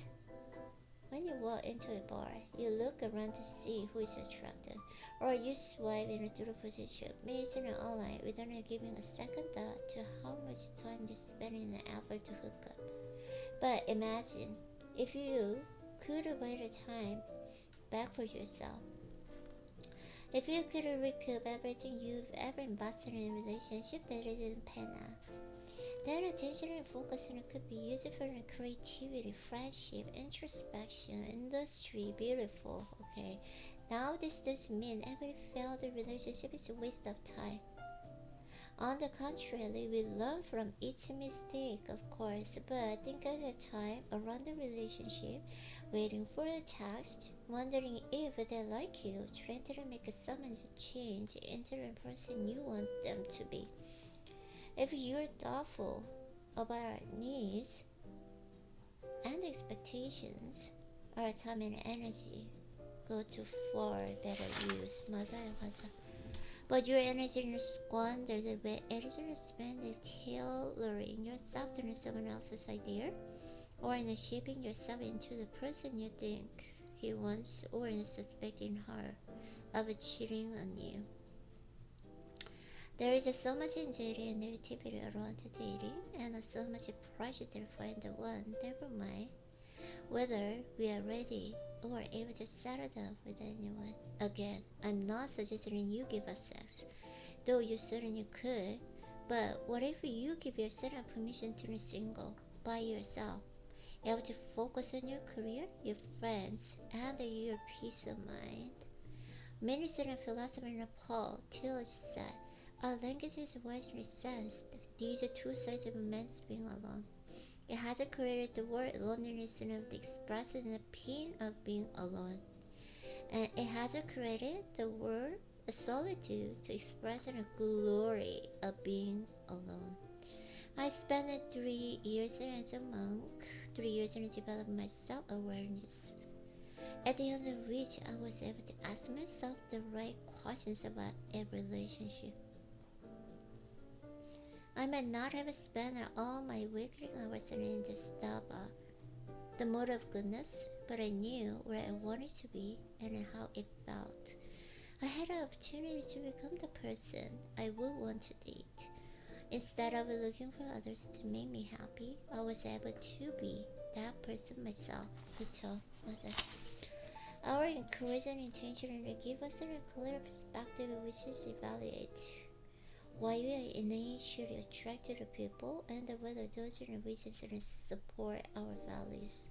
when you walk into a bar, you look around to see who is attractive, or you swipe through the potential mates and online without giving a second thought to how much time you spend in an effort to hook up. But imagine if you could buy the time back for yourself. If you could recoup everything you've ever invested in a relationship that didn't pan out, that attention and focus could be used for creativity, friendship, introspection, industry, beautiful. Okay, now this doesn't mean every failed relationship is a waste of time. On the contrary, we learn from each mistake, of course, but think of the time around the relationship, waiting for a text, wondering if they like you, trying to make someone change into the person you want them to be. If you're thoughtful about our needs and expectations, our time and energy go to far better use. 맞아. But your energy is squandered with energy spent tailoring yourself to someone else's idea, or in shaping yourself into the person you think he wants, or in suspecting her of cheating on you. There is so much anxiety and negativity around dating, and so much pressure to find the one. Never mind whether we are ready or able to settle down with anyone. Again, I'm not suggesting you give up sex, though you certainly could. But what if you give yourself permission to be single by yourself, able to focus on your career, your friends, and your peace of mind? Minister and philosopher Paul Tillich said, our language is widely sensed. These are two sides of man's being alone. It has created the word loneliness and expressing the pain of being alone. And it has created the word solitude to express the glory of being alone. I spent 3 years as a monk, 3 years in developing my self-awareness, at the end of which I was able to ask myself the right questions about a relationship. I might not have spent all my waking hours in the mode of goodness, but I knew where I wanted to be and how it felt. I had the opportunity to become the person I would want to date. Instead of looking for others to make me happy, I was able to be that person myself. 그쵸? 맞아. Our increasing intention will give us a clear perspective which is evaluate why we are initially attracted to people and whether those reasons support our values.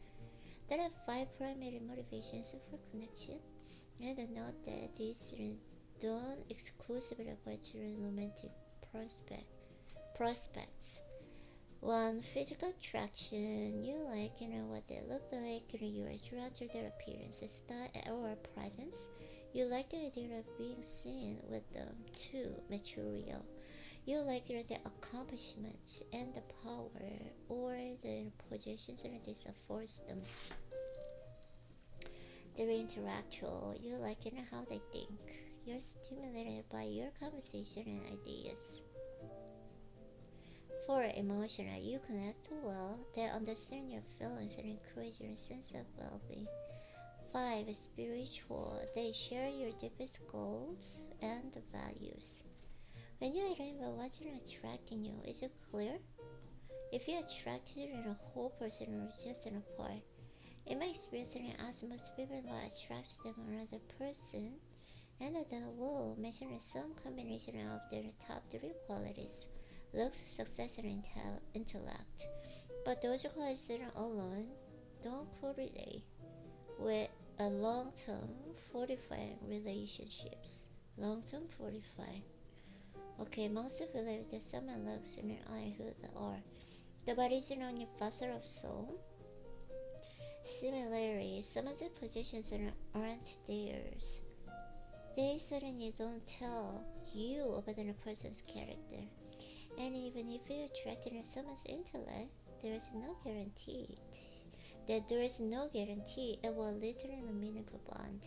There are 5 primary motivations for connection, and note that these don't exclusively apply to romantic prospects. 1. Physical attraction. You like what they look like, you are drawn to their appearance, style, or presence. You like the idea of being seen with them. 2. Material. You like their accomplishments and the power or the possessions that this affords them. 3. Intellectual. You like how they think. You're stimulated by your conversation and ideas. 4. Emotional. You connect well. They understand your feelings and encourage your sense of well-being. 5. Spiritual. They share your deepest goals and values. When you identify what's attracting you, is it clear? If you're attracted to a whole person or just in a part, in my experience, as most people what attracts them another person, and that will mention some combination of their top 3 qualities: looks, success, and intellect. But those qualities alone don't correlate with a long-term fortifying relationships. Long-term fortifying. Okay, most believe that someone looks in an eye who they are. The body is only facet of soul. Similarly, some of the positions aren't theirs. They certainly don't tell you about a person's character. And even if you're attracted to someone's intellect, there is no guarantee it will lead to a meaningful bond.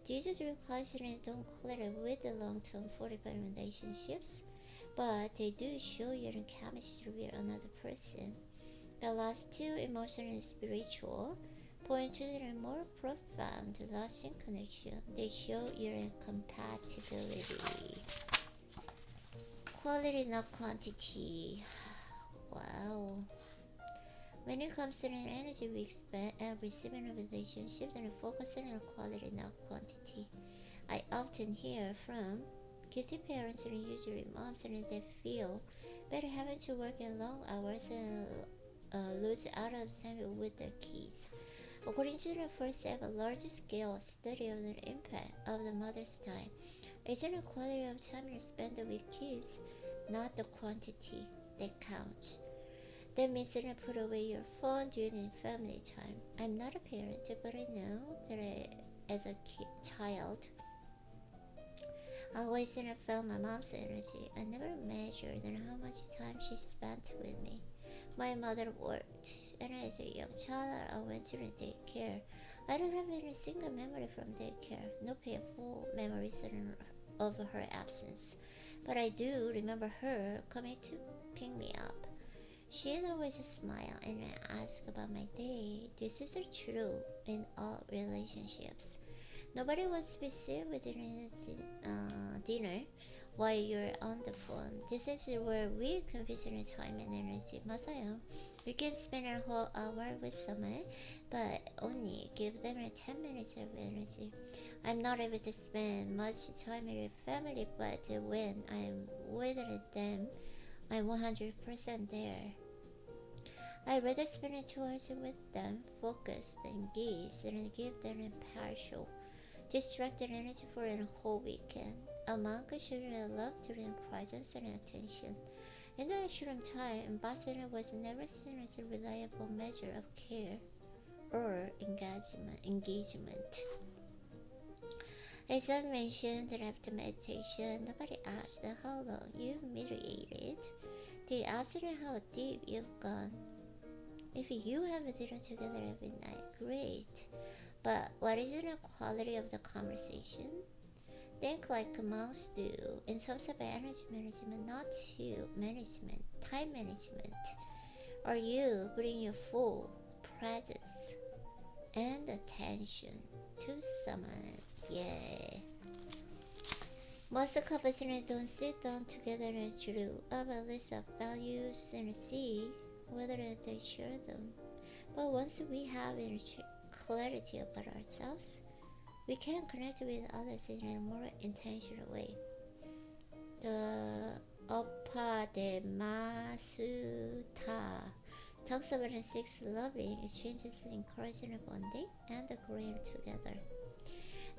These 3 qualities don't correlate with the long-term fortified relationships, but they do show your chemistry with another person. The last 2, emotional and spiritual, point to the more profound, lasting connection. They show your compatibility. Quality, not quantity. Wow. When it comes to the energy we expend and receive in relationships and focusing on quality, not quantity, I often hear from gifted parents and usually moms and they feel better having to work in long hours and lose out of time with their kids. According to the first ever large-scale study of the impact of the mother's time, it's the quality of time spent with kids, not the quantity, that counts. That means you don't put away your phone during family time. I'm not a parent, but I know that as a child, I always felt my mom's energy. I never measured how much time she spent with me. My mother worked, and as a young child, I went to the daycare. I don't have any single memory from daycare, no painful memories of her absence, but I do remember her coming to pick me up. She'd always smile and ask about my day. This is true in all relationships. Nobody wants to be seen with dinner while you're on the phone. This is where we condition time and energy. 맞아요. You can spend a whole hour with someone, but only give them 10 minutes of energy. I'm not able to spend much time with family, but when I'm with them, I'm 100% there. I'd rather spend 2 hours with them, focused, engaged, than give them impartial, distracted energy for a whole weekend. A monk should love during presence and attention. In the ashram time, Vassana was never seen as a reliable measure of care or engagement. As I mentioned after meditation, nobody asked how long you've meditated. They asked how deep you've gone. If you have dinner together every night, great. But what is the quality of the conversation? Think like monks do in terms of energy management, not time management. Are you putting your full presence and attention to someone? Yeah. Most couples don't sit down together and drew up a list of values and see whether they share them. But once we have clarity about ourselves, we can connect with others in a more intentional way. The Opadema Sutta talks about the six loving exchanges, encouraging bonding, and growing together.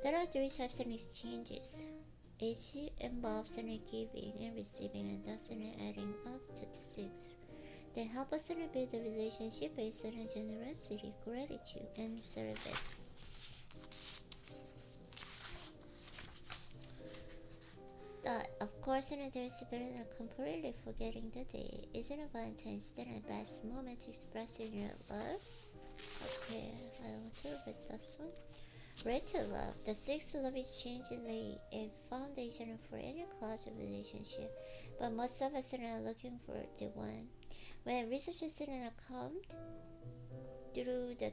There are three types of exchanges. Each involves giving and receiving, and thus adding up to six. They help us build a relationship based on generosity, gratitude, and service. Of course, there's better than completely forgetting the day. Isn't it Valentine's Day the best moment to express your love? Okay, I want to read this one. Read to love. The six love exchange lay a foundation for any close relationship, but most of us are not looking for the one. When researchers didn't account through the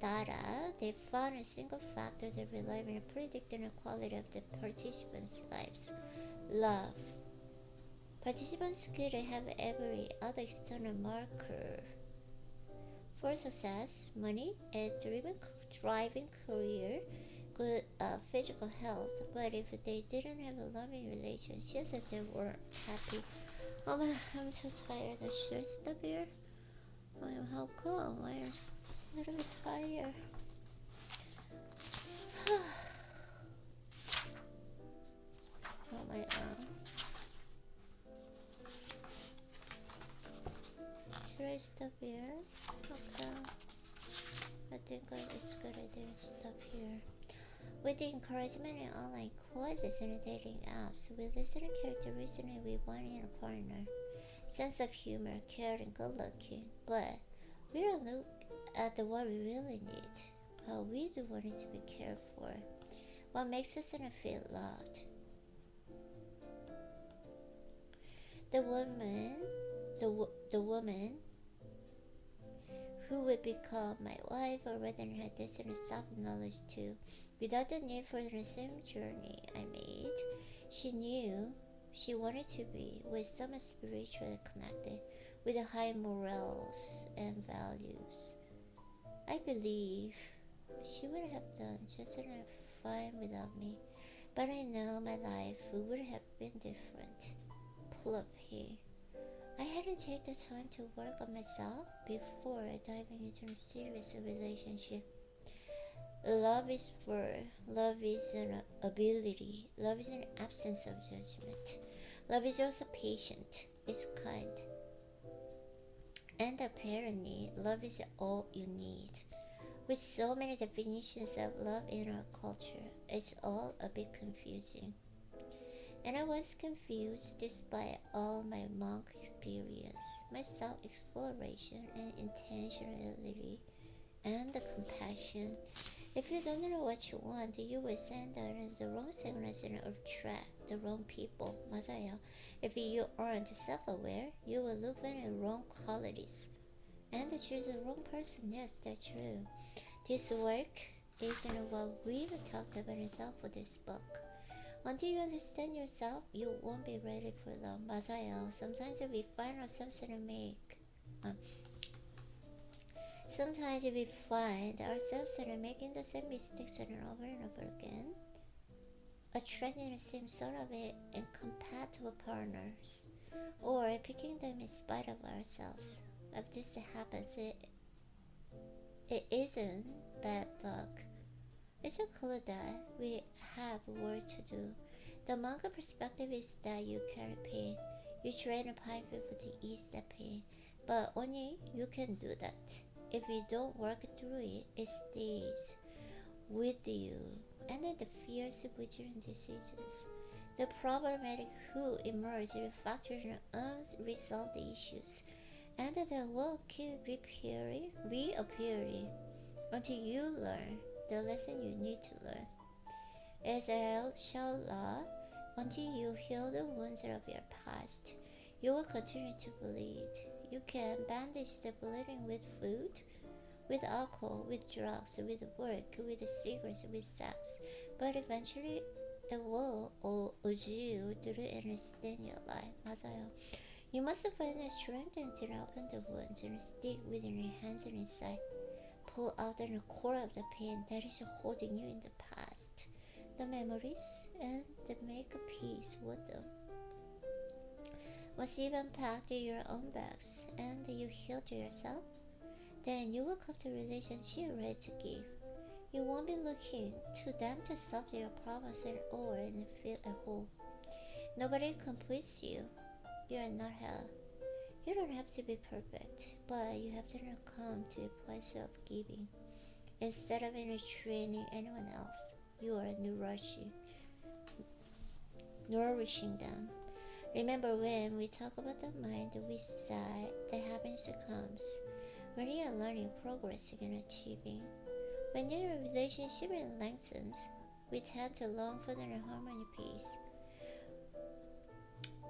data, they found a single factor that relied on predicting the quality of the participants' lives: love. Participants could have every other external marker for success: money, a thriving career, good physical health. But if they didn't have a loving relationships, if they weren't happy, oh man, I'm so tired. Should I stop here? How come? I'm a little bit tired. Oh my Should I stop here? Okay. I think it's good idea to stop here. With the encouragement in online courses and dating apps, we listen to characteristics we want in a partner. Sense of humor, caring, good looking. But we don't look at what we really need. How we do want it to be cared for. What makes us feel loved. The woman who would become my wife already had this self-knowledge too. Without the need for the same journey I made, she knew she wanted to be with someone spiritually connected, with high morals and values. I believe she would have done just enough fine without me, but I know my life would have been different. Plumpy. I hadn't taken the time to work on myself before diving into a serious relationship. Love is worth. Love is an ability. Love is an absence of judgment. Love is also patient. It's kind. And apparently, love is all you need. With so many definitions of love in our culture, it's all a bit confusing. And I was confused despite all my monk experience, my self-exploration and intentionality, and the compassion. If you don't know what you want, you will send out the wrong signals and attract the wrong people. 맞아요. If you aren't self-aware, you will look for the wrong qualities and choose the wrong person. Yes, that's true. This work isn't what we've talked about in for this book. Until you understand yourself, you won't be ready for love. 맞아요. Sometimes we find ourselves making the same mistakes over and over again, attracting the same sort of incompatible partners, or picking them in spite of ourselves. If this happens, it isn't bad luck. It's a clue that we have work to do. The manga perspective is that you carry pain. You train a python to ease the pain, but only you can do that. If you don't work through it, it stays with you, and then the fears of withdrawing decisions. The problematic who emerge refactoring unresolved issues, and they will keep reappearing until you learn the lesson you need to learn. As inshallah, until you heal the wounds of your past, you will continue to bleed. You can bandage the bleeding with food, with alcohol, with drugs, with work, with secrets, with sex, but eventually it will urge you to understand your life. 맞아요. You must find the strength to open the wounds and stick within your hands and inside. Pull out the core of the pain that is holding you in the past, the memories, and make peace with them. Once you've unpacked your own bags and you healed yourself, then you will come to relationship ready to give. You won't be looking to them to solve their problems at all and feel at home. Nobody completes you. You are not hell. You don't have to be perfect, but you have to come to a place of giving. Instead of training anyone else, you are nourishing them. Remember when we talk about the mind, we said that happiness comes when you are learning, progressing, and achieving. When your relationship lengthens, we tend to long for the harmony peace.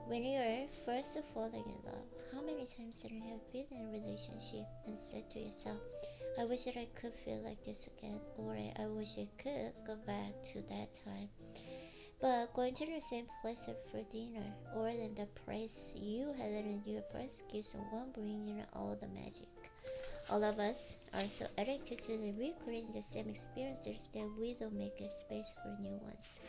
When you are first falling in love, how many times have you been in a relationship and said to yourself, I wish that I could feel like this again, or I wish I could go back to that time. But going to the same place for dinner, or than the place you had in your first kiss, won't bring you all the magic. All of us are so addicted to recreating the same experiences that we don't make a space for new ones.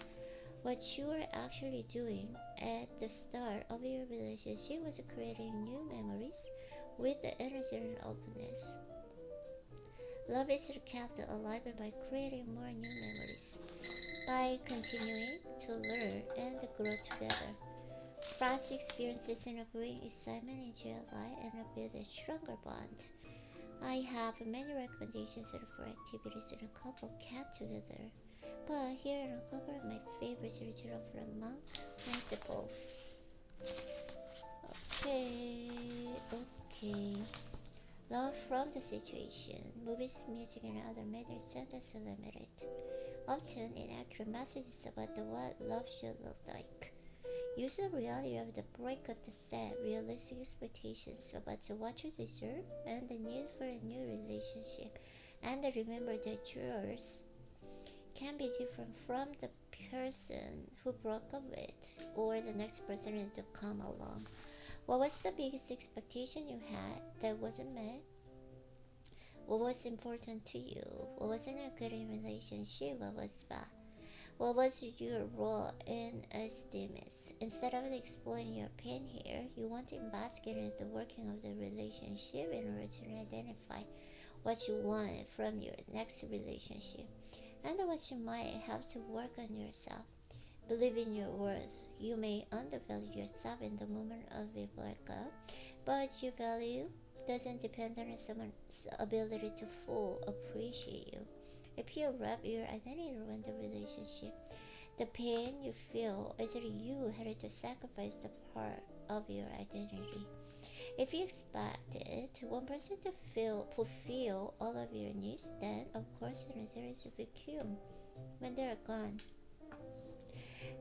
What you are actually doing at the start of your relationship was creating new memories with the energy and openness. Love is kept alive by creating more new memories, by continuing to learn and grow together. Fresh experiences and bring excitement into your life and build a stronger bond. I have many recommendations for activities that a couple can together, but here are a couple of my favorites written from monk principles. Okay. Learn from the situation. Movies, music, and other matters send us limited, often inaccurate messages about what love should look like. Use the reality of the breakup to set realistic expectations about what you deserve and the need for a new relationship. And remember that yours can be different from the person who broke up with or the next person to come along. What was the biggest expectation you had that wasn't met? What was important to you? What wasn't a good in relationship? What was bad? What was your role in as Demis? Instead of exploring your pain here, you want to investigate in the working of the relationship in order to identify what you want from your next relationship and what you might have to work on yourself. Believe in your worth. You may undervalue yourself in the moment of a breakup, but your value doesn't depend on someone's ability to fully appreciate you. If you wrap your identity around the relationship, the pain you feel is that you had to sacrifice the part of your identity. If you expected one person to fulfill all of your needs, then of course there is a vacuum when they're gone.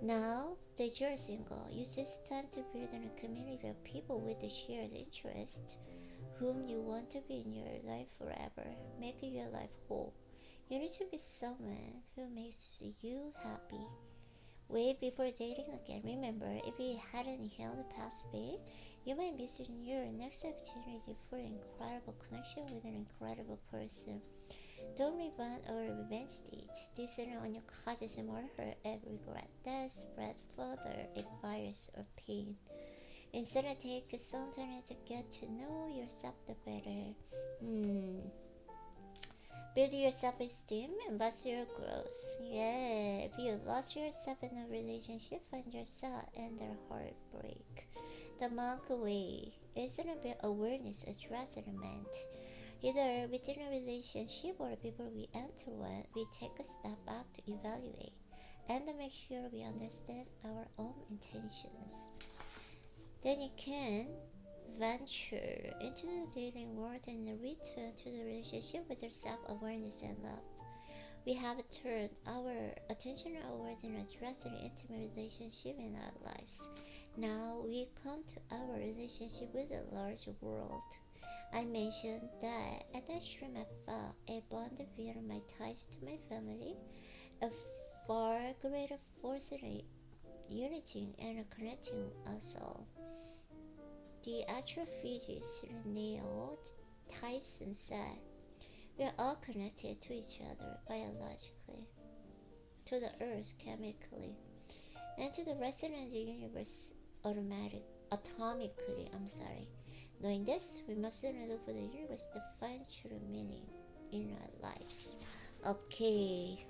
Now that you're single, use this time to build a community of people with a shared interest, whom you want to be in your life forever, making your life whole. You need to be someone who makes you happy. Wait before dating again. Remember, if you hadn't healed the past pain, you might miss your next opportunity for an incredible connection with an incredible person. Don't rebound or revenge date. This is when you causes more hurt and regret that spread further a virus or pain. Instead, take some time to get to know yourself the better. Build your self-esteem and boost your growth. Yeah, if you lost yourself in a relationship, find yourself and their heartbreak. The monk way isn't about awareness, addressment. Either within a relationship or people we enter one, we take a step back to evaluate and to make sure we understand our own intentions. Then you can venture into the dating world and return to the relationship with your self-awareness and love. We have turned our attention outward in addressing intimate relationship in our lives. Now we come to our relationship with the large world. I mentioned that at that time I felt a bond via my ties to my family, a far greater force in uniting and connecting us all. The astrophysicist Neil Tyson said, "We are all connected to each other biologically, to the earth chemically, and to the rest of the universe atomically. Knowing this, we must look for the universe to find true meaning in our lives." Okay.